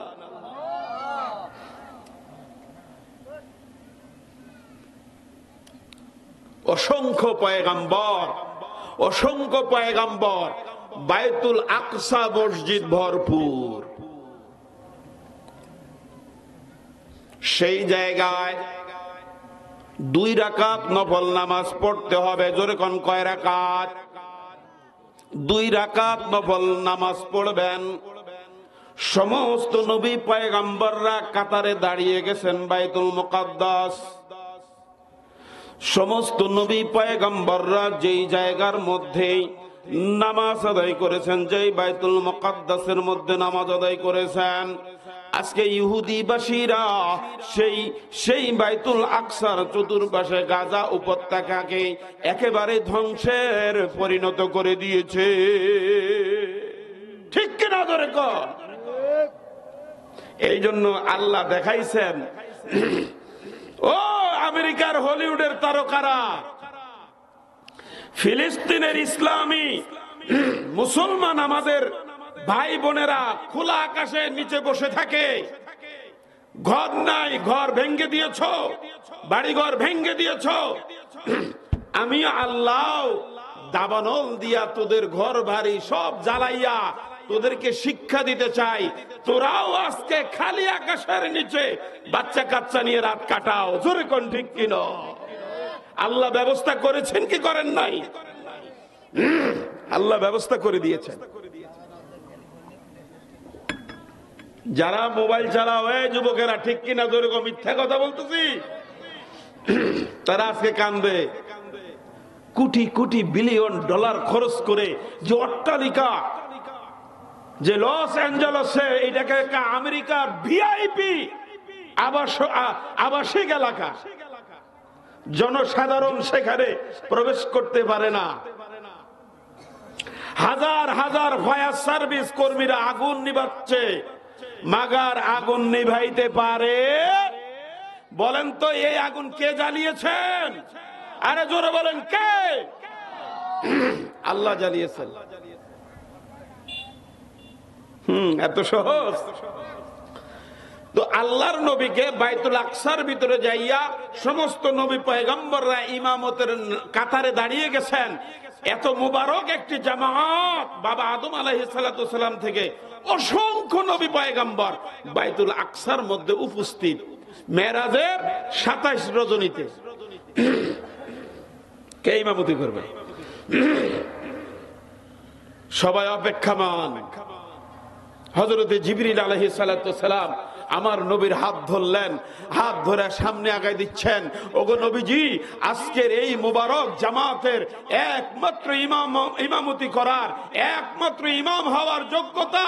অসংখ্য পয়গাম্বর, বাইতুল আকসা মসজিদ ভরপুর। সেই জায়গায় 2 রাকাত নফল নামাজ পড়তে হবে। জোরে কোন কয় রাকাত? 2 রাকাত নফল নামাজ পড়বেন। সমস্ত নবী পয়গম্বররা কাতারে দাঁড়িয়ে গেছেন বাইতুল মুকাদ্দাস। সমস্ত নবী পয়গম্বররা যেই জায়গার মধ্যে নামাজ আদায় করেছেন, যেই বাইতুল মুকাদ্দাসের মধ্যে নামাজ আদায় করেছেন, আজকে ইহুদিবাসীরা সেই বাইতুল আকসার চতুর্পাশে গাজা উপত্যকাকে একেবারে ধ্বংসের পরিণত করে দিয়েছে। ঠিক কিনা ধরে কর? এই জন্য আল্লাহ দেখাইছেন, ও আমেরিকার হলিউডের তারকারা, ফিলিস্তিনের ইসলামী মুসলমান আমাদের ভাই বোনেরা খোলা আকাশের নিচে বসে থাকে, ঘর নাই, ঘর ভেঙ্গে দিয়েছ, বাড়িঘর ভেঙ্গে দিয়েছ, আমি আল্লাহ দাবানল দিয়া তোদের ঘর বাড়ি সব জ্বালাইয়া তোদেরকে শিক্ষা দিতে চাই। তোরাও আজকে খালি আকাশের নিচে বাচ্চা কাচ্চা নিয়ে রাত কাটাও। জোরে কোন ঠিক কিনা? আল্লাহ ব্যবস্থা করেছেন কি করেন নাই? আল্লাহ ব্যবস্থা করে দিয়েছেন। যারা মোবাইল চালাও, এই যুবকেরা, ঠিক কিনা? জোরে কোন মিথ্যা কথা বলতেছি? তারা আজকে কান্দে। কোটি কোটি বিলিয়ন ডলার খরচ করে যে অট্টালিকা, যে লস অ্যাঞ্জেলসে, এটাকে আমেরিকার ভিআইপি আবাসিক এলাকা, জনসাধারণ সেখানে প্রবেশ করতে পারে না। হাজার হাজার ফায়ার সার্ভিস কর্মীরা আগুন নিভাচ্ছে, মাগার আগুন নিভাইতে পারে? বলেন তো এই আগুন কে জ্বালিয়েছেন? আরে জোরে বলেন কে? আল্লাহ জ্বালিয়েছেন। এত সহজ? তো আল্লাহর নবীকে বাইতুল আকসার ভিতরে যাইয়া সমস্ত নবী পয়গম্বররা ইমামতের কাতারে দাঁড়িয়ে গেছেন। এত মুবারক একটি জামাত, বাবা আদম আলাইহিস সালাতু সালাম থেকে অসংখ্য নবী পয়গম্বর বাইতুল আকসার মধ্যে উপস্থিত মেরাজের 27 রজনীতে। কে ইমামতি করবে? সবাই অপেক্ষামান। হযরতে জিবরিল আলাইহিস সালাতু সালাম আমার নবীর হাত ধরলেন, হাত ধরে সামনে আগায় দিচ্ছেন। ওগো নবীজি, আজকের এই মুবারক জামাতের একমাত্র ইমামতি করার, একমাত্র ইমাম হওয়ার যোগ্যতা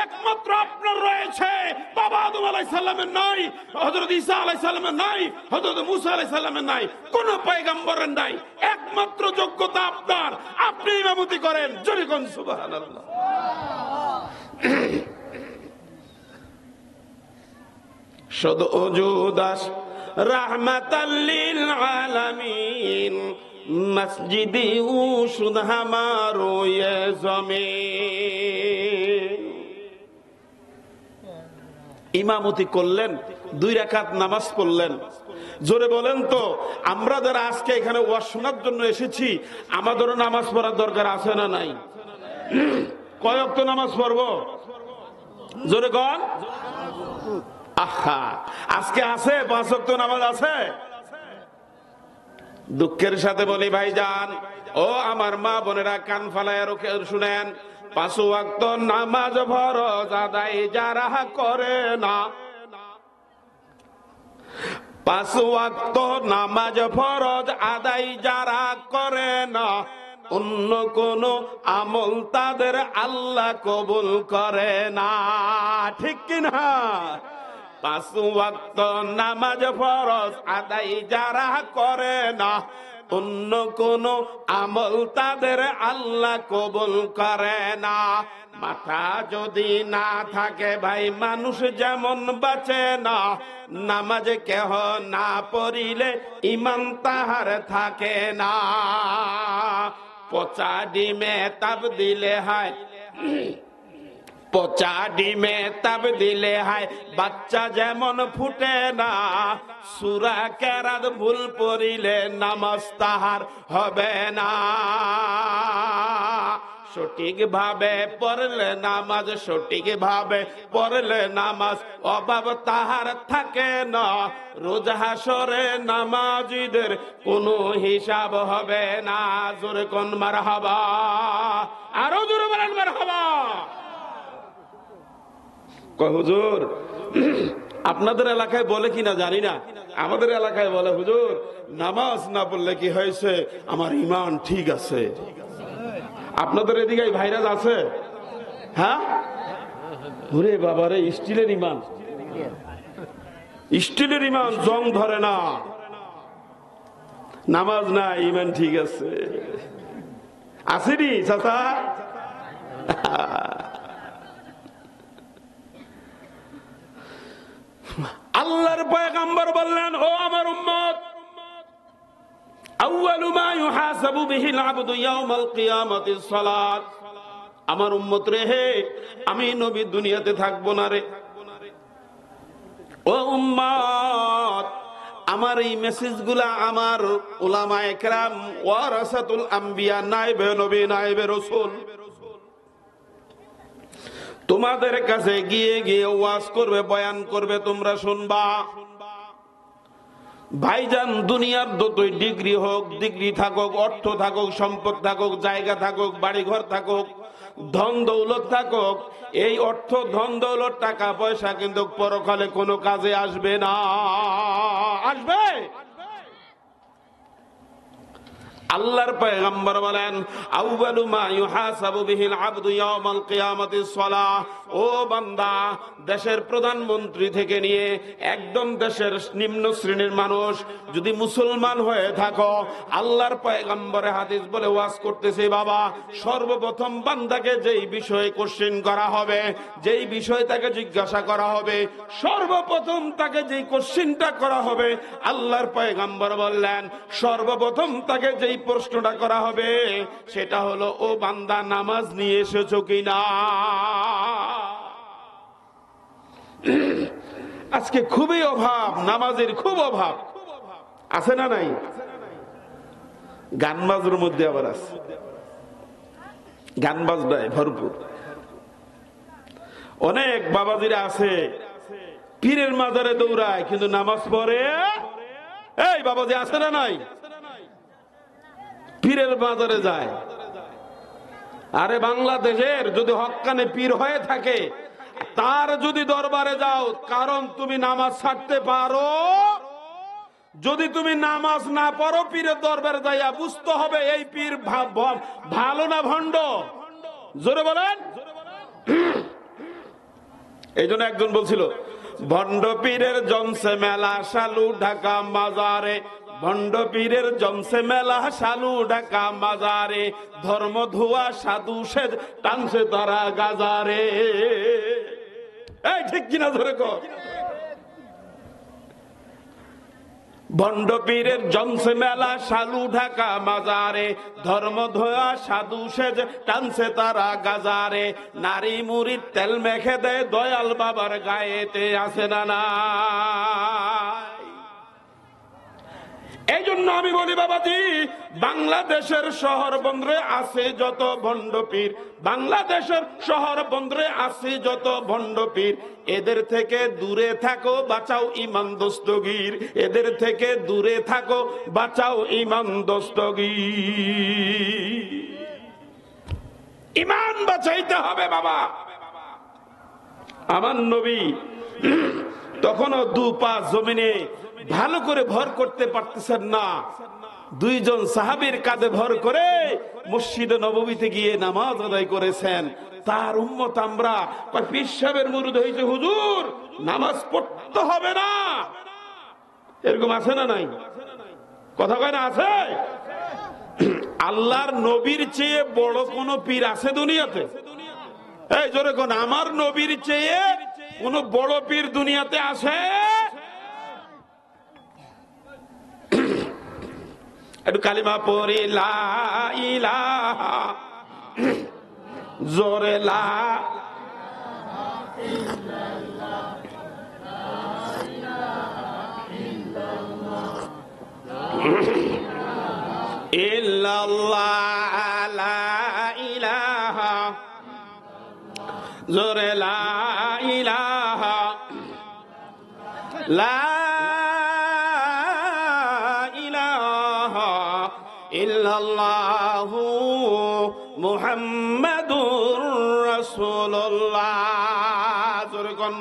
একমাত্র আপনার রয়েছে। বাবা আদম আলাইহিস সালামের নাই, হযরত ঈসা আলাইহিস সালামের নাই, হযরত মুসা আলাইহিস সালামের নাই, কোন পয়গম্বরের নাই। একমাত্র যোগ্যতা আপনার, আপনি ইমামতি করেন। জোরে কোন সুবহানাল্লাহ। শুধু ওজুদাস রাহমাতাল লিল আলামিন, মসজিদি উশুদ হামারো ইয়ে জমিন। ইমামতি করলেন, 2 রাকাত নামাজ পড়লেন। জোরে বলেন তো, আমরা যারা আজকে এখানে ওয়াজ শোনার জন্য এসেছি, আমাদেরও নামাজ পড়ার দরকার আছে না নাই? কয় ওয়াক্ত নামাজ পড়বো? জোরে কোন? আহা, আজকে আছে 5 ওয়াক্ত নামাজ আছে? দুঃখের সাথে বলি ভাইজান, ও আমার মা বোনেরা, কান ফালায় শুনেন, 5 ওয়াক্ত নামাজ ফরজ আদায় যারা করে না, 5 ওয়াক্ত নামাজ ফরজ আদায় যারা করে না, অন্য কোন আমল তাদের আল্লাহ কবুল করে না। ঠিক কিনা? 5 ওয়াক্ত নামাজ ফরজ আদায় যারা করে না, অন্য কোন আমল তাদের আল্লাহ কবুল করে না। মাথা যদি না থাকে ভাই, মানুষ যেমন বাঁচে না। নামাজ কেহ না পড়িলে ইমান তাহার থাকে না। পচা ডিমে তাপ দিলে হয়, পচা ডিমে তাপ দিলে হয়, বাচ্চা যেমন ফুটে না। সূরা কেরাত ভুল পড়িলে নামাজ তাহার হবে না। সঠিক ভাবে পড়লে নামাজ, সঠিক ভাবে পড়লে নামাজ অভাব তাহার থাকে না। রোজ হাসরে নামাজীদের কোনো হিসাব হবে না। জোরে কোন মারহাবা, আরো জোরে বলেন মারহাবা। হুজুর, আপনাদের এলাকায় বলে কিনা জানি না, আমাদের এলাকায় বলে, হুজুর নামাজ না পড়লে কি হয়েছে, আমার ঈমান ঠিক আছে। আপনাদের এদিকে ভাইরাস আছে? হ্যাঁ, ওরে বাবারে, স্টিলের ঈমান, স্টিলের ঈমান জং ধরে না। নামাজ না, ঈমান ঠিক আছে। আসেনি চাচা? আল্লাহর পয়গম্বর বললেন, ও আমার উম্মত, আউয়ালু মা ইউহাসাবু বিহিল আবদু ইয়াউমাল কিয়ামাতিস সালাত। আমার উম্মত রে, হে, আমি নবী দুনিয়াতে থাকবো না রে। ও উম্মত, আমার এই মেসেজগুলা আমার উলামায়ে কেরাম ওয়ারাসাতুল আম্বিয়া, নায়েবে নবী, নায়েবে রাসূল, তোমাদের কাছে গিয়ে গিয়ে ওয়াজ করবে, বয়ান করবে, তোমরা শুনবা। ভাইজান, দুনিয়ার যতই ডিগ্রি হোক, ডিগ্রি থাকুক, অর্থ থাকুক, সম্পদ থাকুক, জায়গা থাকুক, বাড়িঘর থাকুক, ধন দৌলত থাকুক, এই অর্থ, ধন দৌলত, টাকা পয়সা কিন্তু পরকালে কোনো কাজে আসবে না। আসবে? আল্লাহর পয়গম্বর বলেন, আউয়ালু মা ইউহাসাবু বিহিল আবদু ইয়াউমাল কিয়ামাতিস সালাহ ও বান্দা, দেশের প্রধানমন্ত্রী থেকে নিয়ে একদম দেশের নিম্ন শ্রেণীর মানুষ যদি মুসলমান হয়ে থাকো, আল্লাহর পয়গম্বরে হাদিস বলে ওয়াজ করতেছে, বাবা সর্বপ্রথম বান্দাকে যেই বিষয়ে কোশ্চেন করা হবে, যেই বিষয় তাকে জিজ্ঞাসা করা হবে, সর্বপ্রথম তাকে যেই কোশ্চেনটা করা হবে, আল্লাহর পয়গম্বর বললেন সর্বপ্রথম তাকে যেই প্রশ্নটা করা হবে সেটা হলো, ও বান্দা নামাজ নিয়ে এসেছো কিনা। আজকে খুবই অভাব, নামাজের খুব অভাব, আছে না নাই? গান বাজনার মধ্যে আবার আছে, গান বাজনায় ভরপুর। অনেক বাবাজিরা আছে পীরের মাজারে দৌড়ায় কিন্তু নামাজ পড়ে। এই বাবাজি আছে না নাই? পীরের মাজারে যায়। আরে বাংলাদেশের যদি হক্কানে পীর হয়ে থাকে তার যদি দরবারে যাও, কারণ তুমি নামাজ ছাড়তে পারো। যদি তুমি নামাজ না পড়ো, পীরের দরবারে যাইয়া বুঝতে হবে এই পীর ভালো না ভণ্ড। জোরে বলেন। এই জন্য একজন বলছিল, ভণ্ড পীরের জমছে মেলা শালু ঢাকা মাজারে, ভণ্ড পীরের জমছে মেলা শালু ঢাকা মাজারে, ধর্ম ধোয়া সাধু সে টানছে তারা গাজারে। এই ঠিক কিনা ধরে কর। ভণ্ড পীরের জমছে মেলা শালু ঢাকা মাজারে, ধর্ম ধোয়া সাধু সেজ টানছে তারা গাজারে, নারী মুড়ির তেল মেখে দেয় দয়াল বাবার গায়েতে, আছে না নাই? এই জন্য আমি বলি বাবাজি, বাংলাদেশের শহর বন্দরে আছে যত ভণ্ড পীর, বাংলাদেশের শহর বন্দরে আছে যত ভণ্ড পীর, এদের থেকে দূরে থাকো, বাঁচাও ইমান দস্তগীর, এদের থেকে দূরে থাকো, বাঁচাও ইমান দস্তগীর। ইমান বাঁচাইতে হবে বাবা। আমার নবী তখনও দু পা জমিনে ভালো করে ভর করতে পারতেছেন না, দুইজন সাহাবীর কাঁধে ভর করে মসজিদে নববীতে গিয়ে নামাজ আদায় করেছেন। তার উম্মত আমরা, পীর সাহেবের মুরিদ হয়েছে, হুজুর নামাজ পড়তে হবে না, এরকম আছে না নাই? কথা কয় না? আছে। আল্লাহর নবীর চেয়ে বড় কোন পীর আছে দুনিয়াতে? এই জোরে কোন, আমার নবীর চেয়ে কোন বড় পীর দুনিয়াতে আছে? একটু কালিমা পড়ি, লা ইলাহা, জোরে লা ইল্লাল্লাহ, লা ইলাহা, জোরে লা ইলাহা, লা ইলাহা ইল্লাল্লাহু মুহাম্মাদুর রাসূলুল্লাহ, জোরে কোন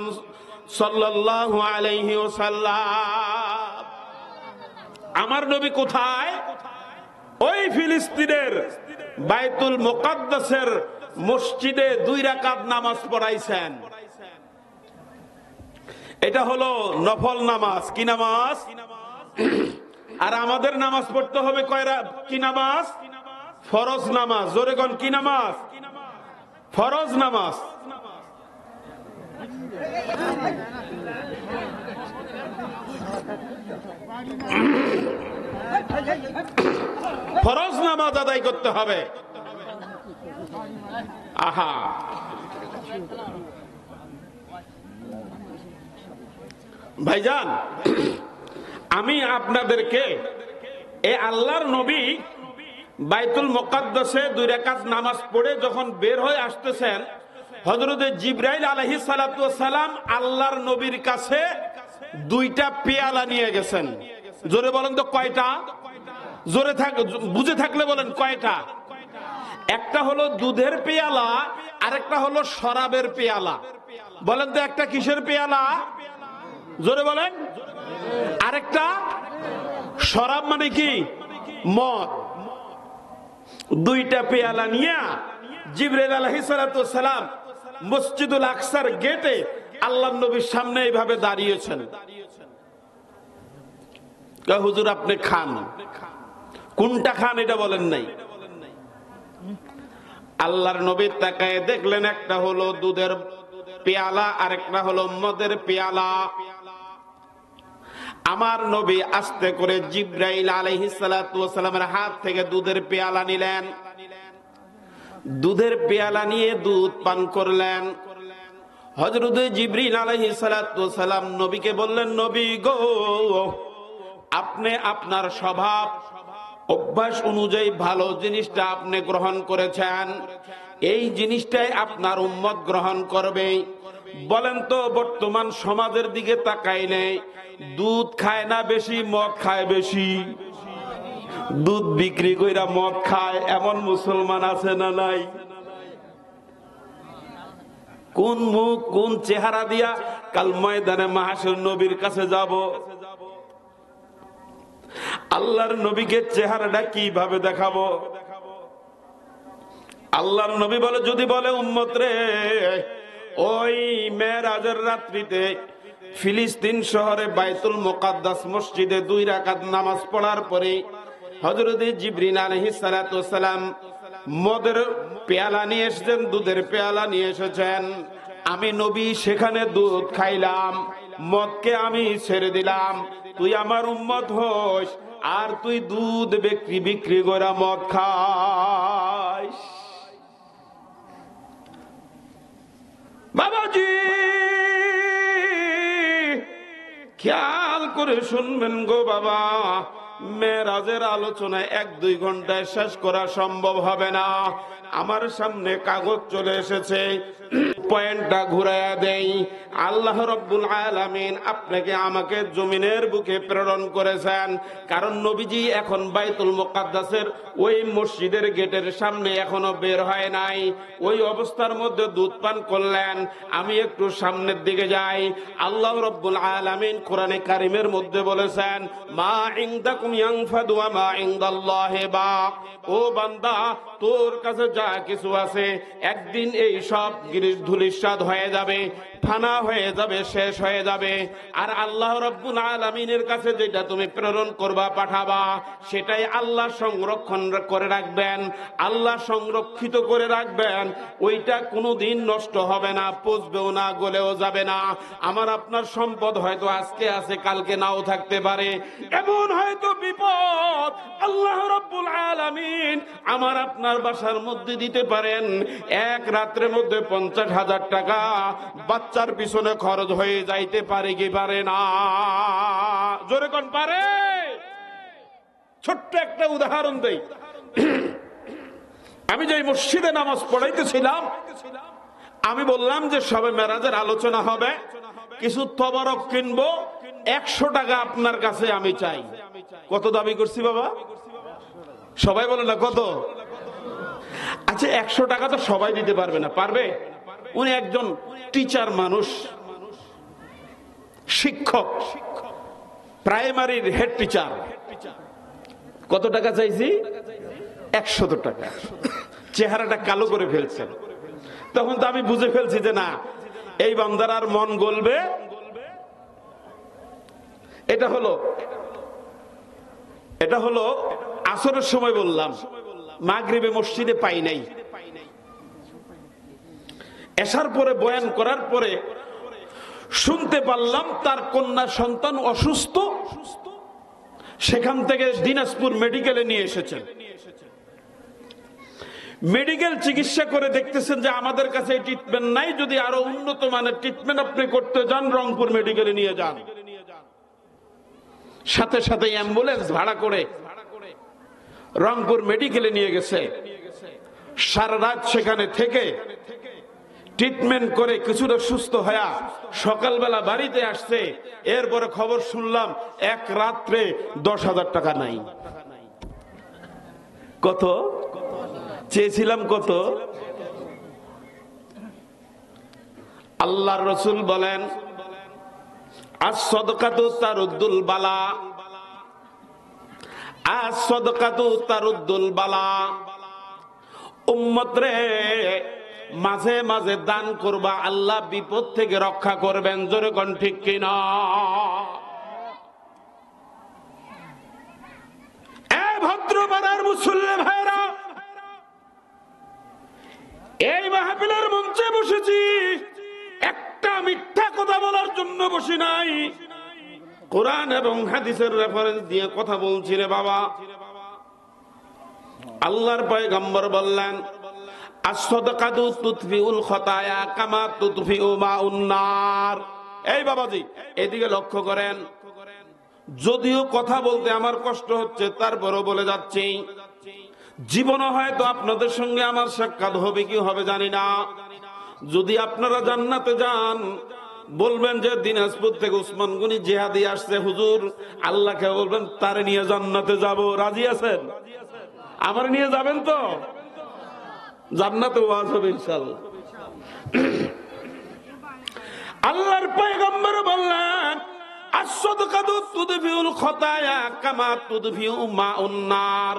সাল্লাল্লাহু আলাইহি ওয়াসাল্লাম। আমার নবী কোথায়? ওই ফিলিস্তিনের বাইতুল মুকাদ্দাসের মসজিদে 2 রাকাত নামাজ পড়াইছেন। এটা হলো নফল নামাজ। কি নামাজ? আর আমাদের নামাজ পড়তে হবে কি নামাজ? ফরজ নামাজ। জোরে কোন, কি নামাজ? ফরজ নামাজ। ফরজ নামাজ আদায় করতে হবে। আহা, ভাইজান, আমি আপনাদেরকে এ আল্লাহর নবী বাইতুল মুকাদ্দাসে 2 রাকাত নামাজ পড়ে যখন বের হয়ে আসতেছেন, হযরত জিবরাইল আলাইহিস সালাতু ওয়াস সালাম আল্লাহর নবীর কাছে 2টা পেয়ালা নিয়ে গেছেন। জোরে বলেন তো কয়টা? জোরে বুঝে থাকলে বলেন কয়টা? একটা হলো দুধের পেয়ালা, আরেকটা হলো শরাবের পেয়ালা। বলেন তো একটা কিসের পেয়ালা? জোরে বলেন। আরেকটা শরাব মানে কি? মদ। 2টা পেয়ালা নিয়ে জিবরাইল আলাইহিস সালাতু ওয়াস সালাম মসজিদুল আকসার গেটে আল্লাহর নবীর সামনে এইভাবে দাঁড়িয়েছেন। হুজুর আপনি খান, কোনটা খান এটা বলেন নাই। আল্লাহর নবী তাকায় দেখলেন একটা হলো দুধের পেয়ালা আর একটা হলো মদের পেয়ালা। আমার নবী আস্তে করে জিবরাইল আলাইহিস সালাতু ওয়াস সালামের হাত থেকে দুধের পেয়ালা নিলেন, দুধের পেয়ালা নিয়ে দুধ পান করলেন। হযরত জিবরিল আলাইহিস সালাতু ওয়াস সালাম নবীকে বললেন, নবী গো, আপনি আপনার স্বভাব অভ্যাস অনুযায়ী ভালো জিনিসটা আপনি গ্রহণ করেছেন, এই জিনিসটাই আপনার উম্মত গ্রহণ করবে। বলেন তো বর্তমান সমাজের দিকে তাকাইলে দুধ খায় না বেশি, মদ খায় বেশি? দুধ বিক্রি কইরা মদ খায় এমন মুসলমান আছে না নাই? কোন মুখ কোন চেহারা দিয়া কাল ময়দানে মাহশর নবীর কাছে যাব? আল্লাহর নবীকে চেহারাটা কিভাবে দেখাবো? আল্লাহর নবী বলে, যদি বলে উম্মত রে, ওই মেরাজের রাত্রিতে ফিলিস্তিন শহরে বাইতুল মুকাদ্দাস মসজিদে 2 রাকাত নামাজ পড়ার পরে হযরত জিবরিল আলাইহিস সালাতু ওয়াস সালাম মদের পেয়ালা নিয়ে এসেছেন, দুধের পেয়ালা নিয়ে এসেছেন। আমি নবী সেখানে দুধ খাইলাম, মদকে আমি ছেড়ে দিলাম। তুই আমার উম্মত হোস আর তুই দুধ বিক্রি করে মদ খাস। বাবাজি খেয়াল করে শুনবেন গো বাবা, মেরাজের আলোচনায় 1-2 ঘন্টায় শেষ করা সম্ভব হবে না। আমার সামনে কাগজ চলে এসেছে, পয়েন্টটা ঘুরাইয়া দেই। আল্লাহ রাব্বুল আলামিন আপনাকে আমাকে জমিনের বুকে প্রেরণ করেছেন, কারণ নবীজি এখন বাইতুল মুকাদ্দাসের ওই মসজিদের গেটের সামনে এখনো বের হয় নাই। ওই অবস্থার মধ্যে দুধ পান করলেন। আমি একটু সামনের দিকে যাই। আল্লাহ রাব্বুল আলামিন কোরআনে কারিমের মধ্যে বলেছেন, মা ইনদাকুম ইয়ানফাদু ওয়া মা ইনদাল্লাহি বাক। ও বান্দা, তোর কাছে যা কিছু আছে একদিন এই সব ধুলিস্বাদ হয়ে যাবে, ফানা হয়ে যাবে, শেষ হয়ে যাবে। আর আল্লাহ রাব্বুল আলামিনের কাছে যেটা তুমি প্রেরণ করবা, পাঠাবা, সেটাই আল্লাহ সংরক্ষণ করে রাখবেন, আল্লাহ সংরক্ষিত করে রাখবেন। ওইটা কোনোদিন নষ্ট হবে না, পচবেও না, গলেও যাবে না। আমার আপনার সম্পদ হয়তো আজকে আছে, কালকে নাও থাকতে পারে। এমন হয়তো বিপদ আল্লাহ রাব্বুল আলামিন আমার আপনার বাসার মধ্যে দিতে পারেন। এক রাত্রের মধ্যে 50,000 টাকা বাচ্চার পিছনে খরচ হয়ে যাইতে পারে কি পারে না? জোরে কোন পারে? ছোট্ট একটা উদাহরণ দেই। আমি যে মসজিদে নামাজ পড়াইতেছিলাম, আমি বললাম যে সবে মেরাজের আলোচনা হবে, কিছু তবারক কিনবো, 100 টাকা আপনার কাছে আমি চাই। কত দাবি করছি বাবা? সবাই বলে না কত? আচ্ছা 100 টাকা তো সবাই দিতে পারবে না, পারবে? উনি একজন টিচার মানুষ, শিক্ষক, প্রাইমারির হেড টিচার। কত টাকা চাইছি? 100 টাকা। চেহারাটা কালো করে ফেলছেন। তখন তো আমি বুঝে ফেলছি যে না, এই বান্দার আর মন গলবে। এটা হলো আসরের সময় বললাম, মাগরিবে মসজিদে পাই নাই। এশার পরে বয়ান করার পরে শুনতে পারলাম তার কন্যা সন্তান অসুস্থ, সেখান থেকে দিনাজপুর মেডিকেলে নিয়ে এসেছেন। মেডিকেল চিকিৎসা করে দেখতেছেন যে আমাদের কাছে ট্রিটমেন্ট নাই, যদি আরো উন্নত মানের ট্রিটমেন্ট আপনি করতে যান রংপুর মেডিকেলে নিয়ে যান। সাথে সাথে অ্যাম্বুলেন্স ভাড়া করে রংপুর মেডিকেলে নিয়ে গেছে। সারা রাত সেখানে থেকে ট্রিটমেন্ট করে কিছুটা সুস্থ হয়ে সকালবেলা বাড়িতে আসছে। এরপরে খবর শুনলাম এক রাত্রে 10,000 টাকা নাই। কত চেয়েছিলাম? কত? আল্লাহর রাসূল বলেন, আস-সাদকাতু তারুদ্দুল বালা, আস-সাদকাতু তারুদ্দুল বালা। উম্মত রে, মাঝে মাঝে দান করবা, আল্লাহ বিপদ থেকে রক্ষা করবেন। জোরে কোন ঠিক কিনা? ভদ্রপাড়ার মুসল্লি ভাইরা, এই মাহফিলের মঞ্চে বসেছি, একটা মিথ্যা কথা বলার জন্য বসি নাই। কোরআন এবং হাদিসের রেফারেন্স দিয়ে কথা বলছি রে বাবা। আল্লাহর পয়গম্বর বললেন, আস-সাদাকাতু তুতফিউল খাতায়া কামা তুতফিউ মাউন নার। এই বাবাজি, এদিকে লক্ষ্য করেন। যদিও কথা বলতে আমার কষ্ট হচ্ছে, তারপরও বলে যাচ্ছি, জীবনে হয়তো আপনাদের সঙ্গে আমার সাক্ষাৎ হবে কি হবে জানি না। যদি আপনারা জান্নাতে যান, বলবেন যে দিনাজপুর থেকে উসমান গনি জিহাদি আসছে, হুজুর আল্লাহকে বলবেন তারে নিয়ে জান্নাতে যাব। রাজি আছেন? আমার নিয়ে যাবেন তো? জান্নাতে ওয়াজ হবে ইনশাআল্লাহ। আল্লাহর পয়গম্বর বললেন, আস-সাদাকাতু তুদফিউল খাতায়া কামা তুদফিউ মাউন নার।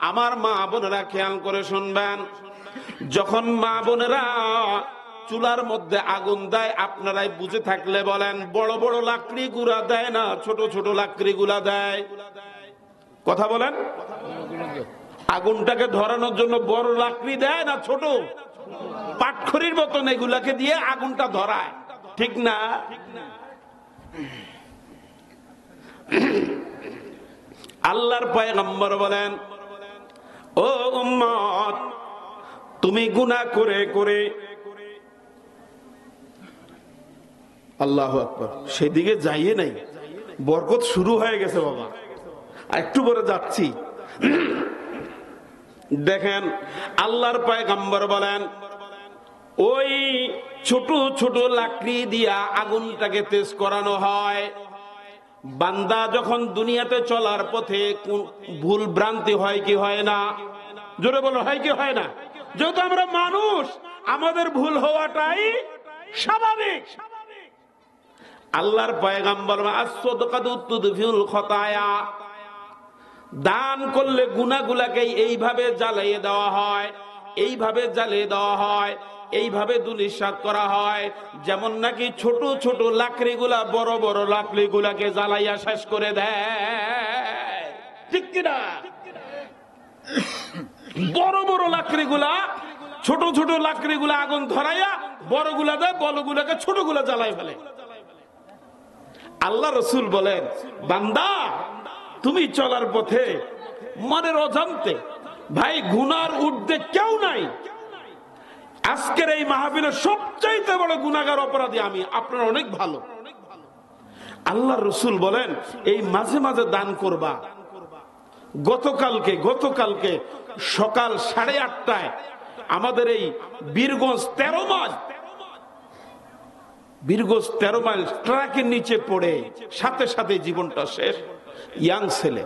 আমার মা বোনেরা খেয়াল করে শুনবেন, যখন মা বোনেরা চুলার মধ্যে আগুন দেয়, আপনারাই বুঝে থাকলে বলেন, বড় বড় লাকড়ি গুলা দেয় না, ছোট ছোট লাকড়ি গুলা দেয়? কথা বলেন। আগুনটাকে ধরানোর জন্য বড় লাকড়ি দেয় না ছোট পাটখড়ির মতন এগুলাকে দিয়ে আগুনটা ধরায়, ঠিক না? আল্লাহর পয়গম্বর বলেন, ও উম্মত, তুমি গুনাহ করে করে, আল্লাহু আকবার, সেদিকে যাইয়ে নাই, বরকত শুরু হয়ে গেছে বাবা, একটু পরে যাচ্ছি। দেখেন আল্লাহর পয়গম্বর বলেন, ওই ছোট ছোট লাকড়ি দিয়া আগুনটাকে তেজ করানো হয়। বান্দা যখন দুনিয়াতে চলার পথে ভুল ভ্রান্তি হয় কি হয় না? জোরে বলো, হয় কি হয় না? যেহেতু আমরা মানুষ, আমাদের ভুল হওয়াটাই স্বাভাবিক। আল্লাহর পয়গম্বর, আস-সাদাকাতু তুদফিউল খাতায়া, দান করলে গুনাহগুলাকে এইভাবে জ্বালিয়ে দেওয়া হয়, এইভাবে জ্বালিয়ে দেওয়া হয়, এইভাবে ধূলিসাৎ করা হয়, যেমন নাকি ছোট ছোট লাকড়িগুলা বড় বড় লাকড়িগুলাকে জ্বালাইয়া শেষ করে দেয়, ঠিক কিনা? বড় বড় লাকড়িগুলা ছোট ছোট লাকড়িগুলা আগুন ধরাইয়া বড়গুলা দেয়, বড়গুলাকে ছোটগুলা জ্বালাই ফেলে। আল্লাহ রাসূল বলেন, বান্দা তুমি চলার পথে মনের অজান্তে, ভাই গুনার ঊর্ধ্বে কেউ নাই। আজকের এই মাহফিলের সবচাইতে বড় গুনাহগার অপরাধী আমি, আপনারা অনেক ভালো। আল্লাহ রাসূল বলেন, এই মাঝে মাঝে দান করবা। গতকালকে সকাল 8:30টায় আমাদের এই বীরগঞ্জ 13 মাইল ট্রাকের নিচে পড়ে সাথে সাথে জীবনটা শেষ, ইয়াং ছেলে।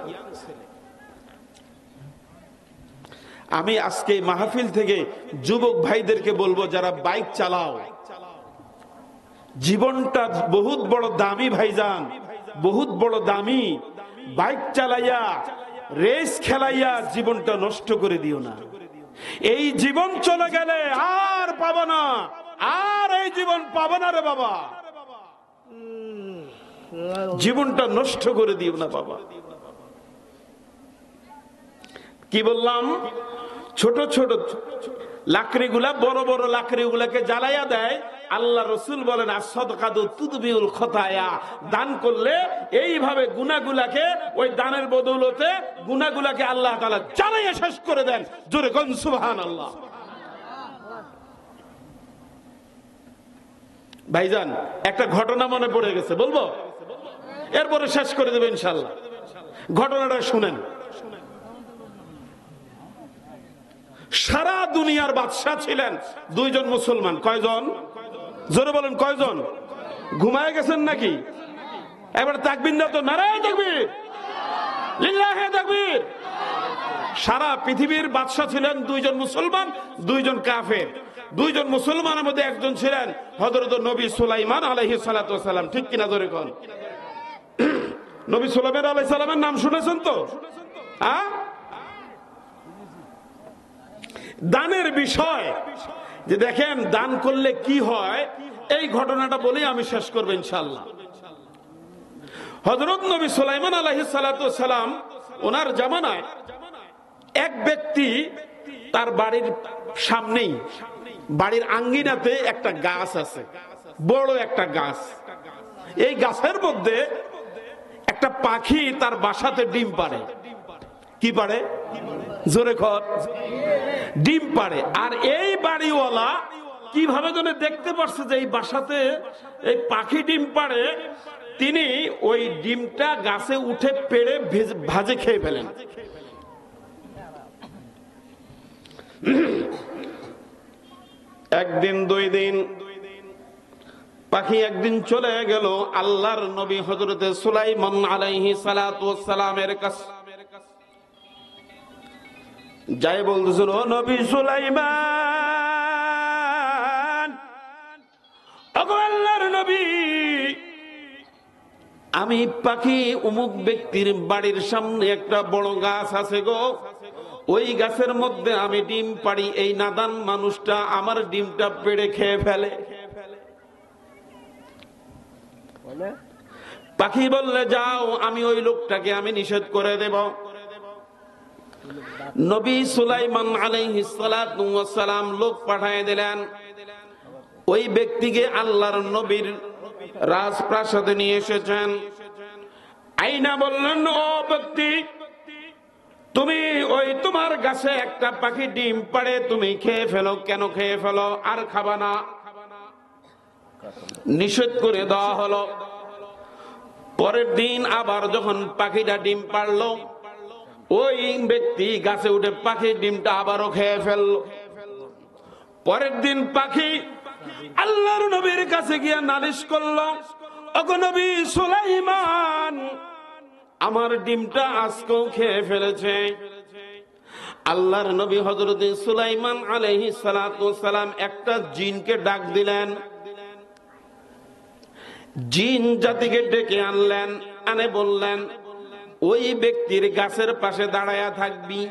আমি আজকে মাহফিল থেকে যুবক ভাইদেরকে বলবো, যারা বাইক চালাও, জীবনটা বহুত বড় দামি ভাইজান, বহুত বড় দামি। বাইক চালাইয়া রেস খেলাইয়া জীবনটা নষ্ট করে দিও না। এই জীবন চলে গেলে আর পাবো না, আর এই জীবন পাবো না রে বাবা। জীবনটা নষ্ট করে দিও না বাবা। কি বললাম? ছোট ছোট লাকড়িগুলা বড় বড় লাকড়িগুলাকে জ্বালাইয়া দেয়। আল্লাহ রাসূল বলেন, আস-সাদাকাতু তুদফিউল খাতায়া, দান করলে এইভাবে গুনাহগুলাকে, ওই দানের বদৌলতে গুনাহগুলাকে আল্লাহ তাআলা জ্বালাইয়া শেষ করে দেন। জোরে কোন সুবহানাল্লাহ। ভাইজান, একটা ঘটনা মনে পড়ে গেছে, বলবো? এরপরে শেষ করে দেব ইনশাআল্লাহ। ঘটনাটা শুনেন। সারা দুনিয়ার বাদশা ছিলেন দুইজন মুসলমান। কয়জন? জোরে বলেন, কয়জন? ঘুমায় গেছেন নাকি? এবার তাকবীর দাও তো, নারায়ে তাকবীর, লিল্লাহি তাকবীর। সারা পৃথিবীর বাদশা ছিলেন দুইজন মুসলমান, দুইজন কাফের। দুইজন মুসলমানের মধ্যে একজন ছিলেন হযরত নবী সুলাইমান আলাইহিস সালাতু ওয়াস সালাম, ঠিক কিনা? জোরে কোন। নবী সুলাইমান আলাইহিস সালামের নাম শুনেছেন তো? হ্যাঁ? দানের বিষয় যে দেখেন দান করলে কি হয়, এই ঘটনাটা বলেই আমি শেষ করবো ইনশাআল্লাহ। হযরত নবী সুলাইমান আলাইহিস সালাতু ওয়াস সালাম ওনার জামানায় এক ব্যক্তি তার বাড়ির সামনেই, বাড়ির আঙ্গিনাতে একটা গাছ আছে, বড় একটা গাছ। এই গাছের মধ্যে একটা পাখি তার বাসাতে ডিম পাড়ে। কি পাড়ে? জোরে কর। ডিম পাড়ে। আর এই বাড়িওয়ালা কিভাবে যেন দেখতে পারছে যে এই বাসাতে এই পাখি ডিম পাড়ে, তিনি ওই ডিমটা গাছে উঠে পেড়ে ভাজে খেয়ে ফেলেন। একদিন, 2 দিন, পাখি একদিন চলে গেল আল্লাহর নবী হযরতে সুলাইমান আলাইহিস সালাতু ওয়াস সালামের কাছে। যাই বলতেছিল, ও নবী সুলাইমান, ওগো আল্লাহর নবী, আমি পাখি অমুক ব্যক্তির বাড়ির সামনে একটা বড় গাছ আছে গো, ওই গাছের মধ্যে আমি ডিম পাড়ি, এই নাদান মানুষটা আমার ডিমটা পেড়ে খেয়ে ফেলে। পাখি বললে, যাও, আমি ওই লোকটাকে আমি নিষেধ করে দেব। নবী সুলাইমান আলাইহিস সালাতু ওয়াস সালাম লোক পাঠিয়ে দিলেন। ওই ব্যক্তিকে আল্লাহর নবীর রাজপ্রাসাদে নিয়ে এসেছেন। আইনা বললেন, ও ব্যক্তি, তুমি ওই তোমার গাছে একটা পাখি ডিম পাড়ে, তুমি খেয়ে ফেলো, কেন খেয়ে ফেলো? আর খাবা না। নিষেধ করে দেওয়া হলো। পরের দিন আবার যখন পাখিটা ডিম পাড়লো, ওই ব্যক্তি গাছে উঠে পাখির ডিমটা আবারও খেয়ে ফেললো। পরের দিন পাখি আল্লাহর নবীর কাছে গিয়ে নালিশ করলো, ওগো নবী সুলাইমান, আমার ডিমটা আজকেও খেয়ে ফেলেছে। আল্লাহর নবী হযরত সুলাইমান আলাইহিস সালাতু ওয়াস সালাম একটা জিনকে ডাক দিলেন। জিন জাতিকে ডেকে আনলেন, আনে বললেন, ওই ব্যক্তির গাছের পাশে দাঁড়ায়া থাকবি।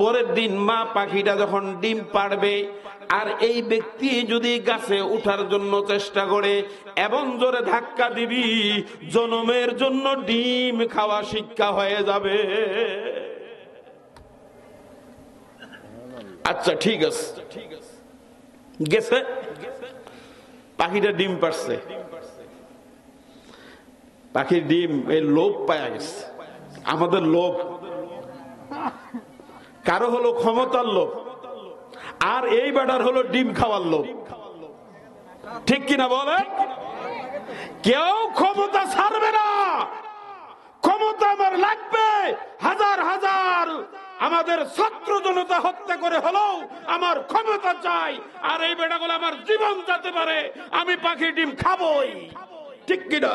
পরের দিন মা পাখিটা যখন ডিম পাড়বে, আর এই ব্যক্তি যদি গাছে উঠার জন্য চেষ্টা করে, এমন জোরে ধাক্কা দিবি, জনমের জন্য ডিম খাওয়া শিক্ষা হয়ে যাবে। আচ্ছা ঠিক আছে, গেছে, পাখিটা ডিম পারছে। পাখির ডিম, এই লোভ পায়া গেছে। আমাদের লোভ, কারো হলো ক্ষমতার লোভ, আর এই বেটার হলো ডিম খাওয়ার লোভ। ঠিক কিনা বলে? কেউ ক্ষমতা ছাড়বে না। ক্ষমতা আমার লাগবে, হাজার হাজার আমাদের ছাত্র জনতা হত্যা করে হলো আমার ক্ষমতা চাই। আর এই বেটাগুলো আমার জীবন যেতে পারে, আমি পাখির ডিম খাবই। ঠিক কিনা?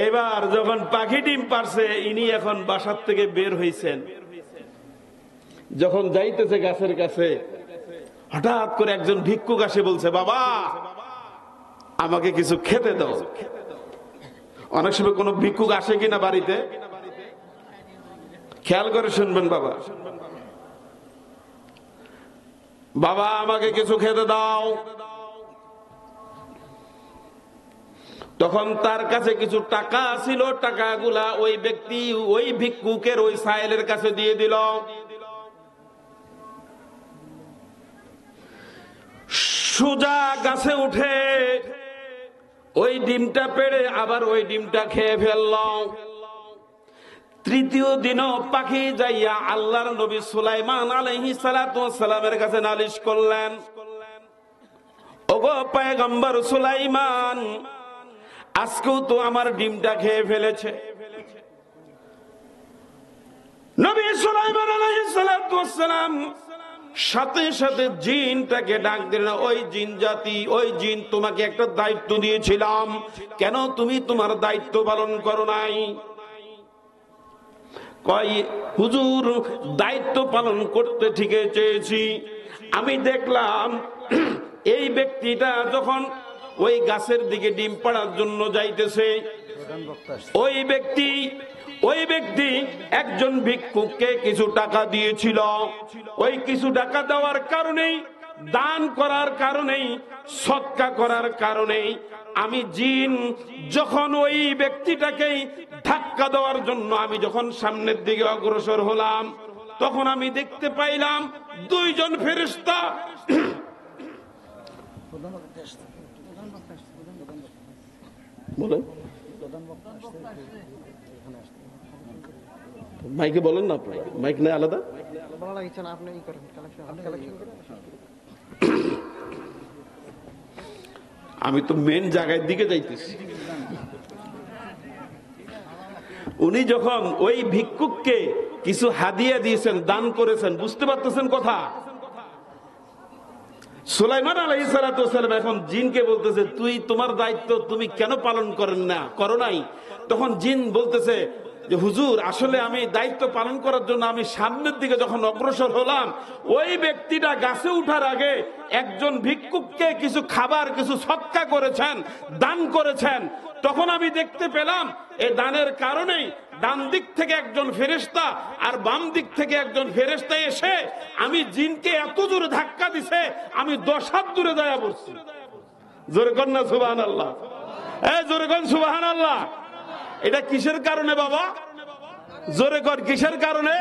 এবার যখন পাখি ডিম পারছে, ইনি এখন বাসার থেকে বের হইছেন। যখন যাইতেছে গাছের কাছে, হঠাৎ করে একজন ভিক্ষুক আসে বলছে, বাবা আমাকে কিছু খেতে দাও। অনেক সময় কোন ভিক্ষুক আসে কিনা বাড়িতে, খেয়াল করে শুনবেন। বাবা, বাবা আমাকে কিছু খেতে দাও। তখন তার কাছে কিছু টাকা ছিল, টাকাগুলা ওই ব্যক্তি ওই ভিক্ষুকের ওই সাইলের কাছে দিয়ে দিল। সোজা গাছে উঠে ওই ডিমটা পেড়ে আবার ওই ডিমটা খেয়ে ফেলল। তৃতীয় দিনও পাখি যাইয়া আল্লাহর নবী সুলাইমান আলাইহিস সালাতু ওয়াস সালামের কাছে নালিশ করলেন, ওগো পয়গম্বর সুলাইমান, আজকেও তো আমার ডিমটা খেয়ে ফেলেছে। নবী সুলাইমান আলাইহিস সালাতু ওয়াস সালাম সাথে সাথে জিনটাকে ডাক দিলেন, ওই জিন জাতি, ওই জিন, তোমাকে একটা দায়িত্ব দিয়েছিলাম, কেন তুমি তোমার দায়িত্ব পালন করো নাই? কয়, হুজুর দায়িত্ব পালন করতে ঠিকই চেয়েছি, আমি দেখলাম এই ব্যক্তিটা যখন ওই গাছের দিকে ডিম পাড়ার জন্য যাইতেছে, ওই ব্যক্তি ওই ব্যক্তি একজন ভিক্ষুককে কিছু টাকা দিয়েছিল। ওই কিছু টাকা দেওয়ার কারণেই, দান করার কারণেই, সদকা করার কারণেই আমি জিন যখন ওই ব্যক্তিটাকেই ধাক্কা দেওয়ার জন্য আমি যখন সামনের দিকে অগ্রসর হলাম, তখন আমি দেখতে পাইলাম দুইজন ফেরেশতা বলেন, মাইকে বলেন না, আপনার মাইক নেই আলাদা। আমি তো মেন জায়গার দিকে যাইতেছি। উনি যখন ওই ভিক্ষুককে কিছু হাদিয়া দিয়েছেন, দান করেছেন, বুঝতে পারতেছেন কথা? সুলাইমান আলাইহিস সালাতু ওয়াস সালাম এখন জিনকে বলতেছে, তুই তোমার দায়িত্ব তুমি কেন পালন করেন না, করো নাই? তখন জিন বলতেছে যে হুজুর, আসলে আমি দায়িত্ব পালন করার জন্য আমি সামনের দিকে যখন অগ্রসর হলাম, ওই ব্যক্তিটা গাছে উঠার আগে একজন ভিক্ষুককে কিছু খাবার, কিছু সদকা করেছেন, দান করেছেন। তখন আমি দেখতে পেলাম এই দানের কারণেই ডান দিক থেকে একজন ফেরেশতা আর বাম দিক থেকে একজন ফেরেশতা এসে আমি জিনকে এত জোরে ধাক্কা দিছে, আমি 10 হাত দূরে যায়া পড়ছি। জোরে কর না সুবহানাল্লাহ, জোরে কর সুবহানাল্লাহ। এটা কিসের কারণে বাবা? জোরে কর, কিসের কারণে?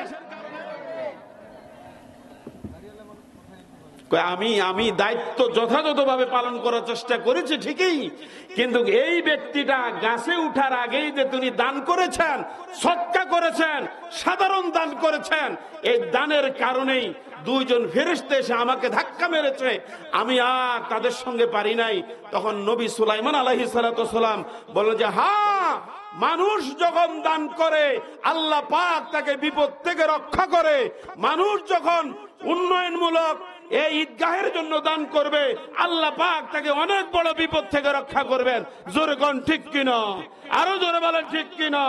আমি দায়িত্ব যথাযথভাবে পালন করার চেষ্টা করেছি ঠিকই, কিন্তু এই ব্যক্তিটা গাছে উঠার আগেই যে তিনি দান করেছেন, সদকা করেছেন, সাধারণ দান করেছেন, এই দানের কারণেই দুইজন ফেরেশতা এসে আমাকে ধাক্কা মেরেছে, আমি আর তাদের সঙ্গে পারি নাই। তখন নবী সুলাইমান আলাইহিস সালাতু ওয়াস সালাম বললেন যে হ্যাঁ, মানুষ যখন দান করে আল্লাহ পাক তাকে বিপদ থেকে রক্ষা করে। মানুষ যখন উন্নয়নমূলক এই ঈদগাহের জন্য দান করবে, আল্লাহ পাক তাকে অনেক বড় বিপদ থেকে রক্ষা করবেন। জোরে কোন ঠিক কিনা? আরো জোরে বলেন ঠিক কিনা?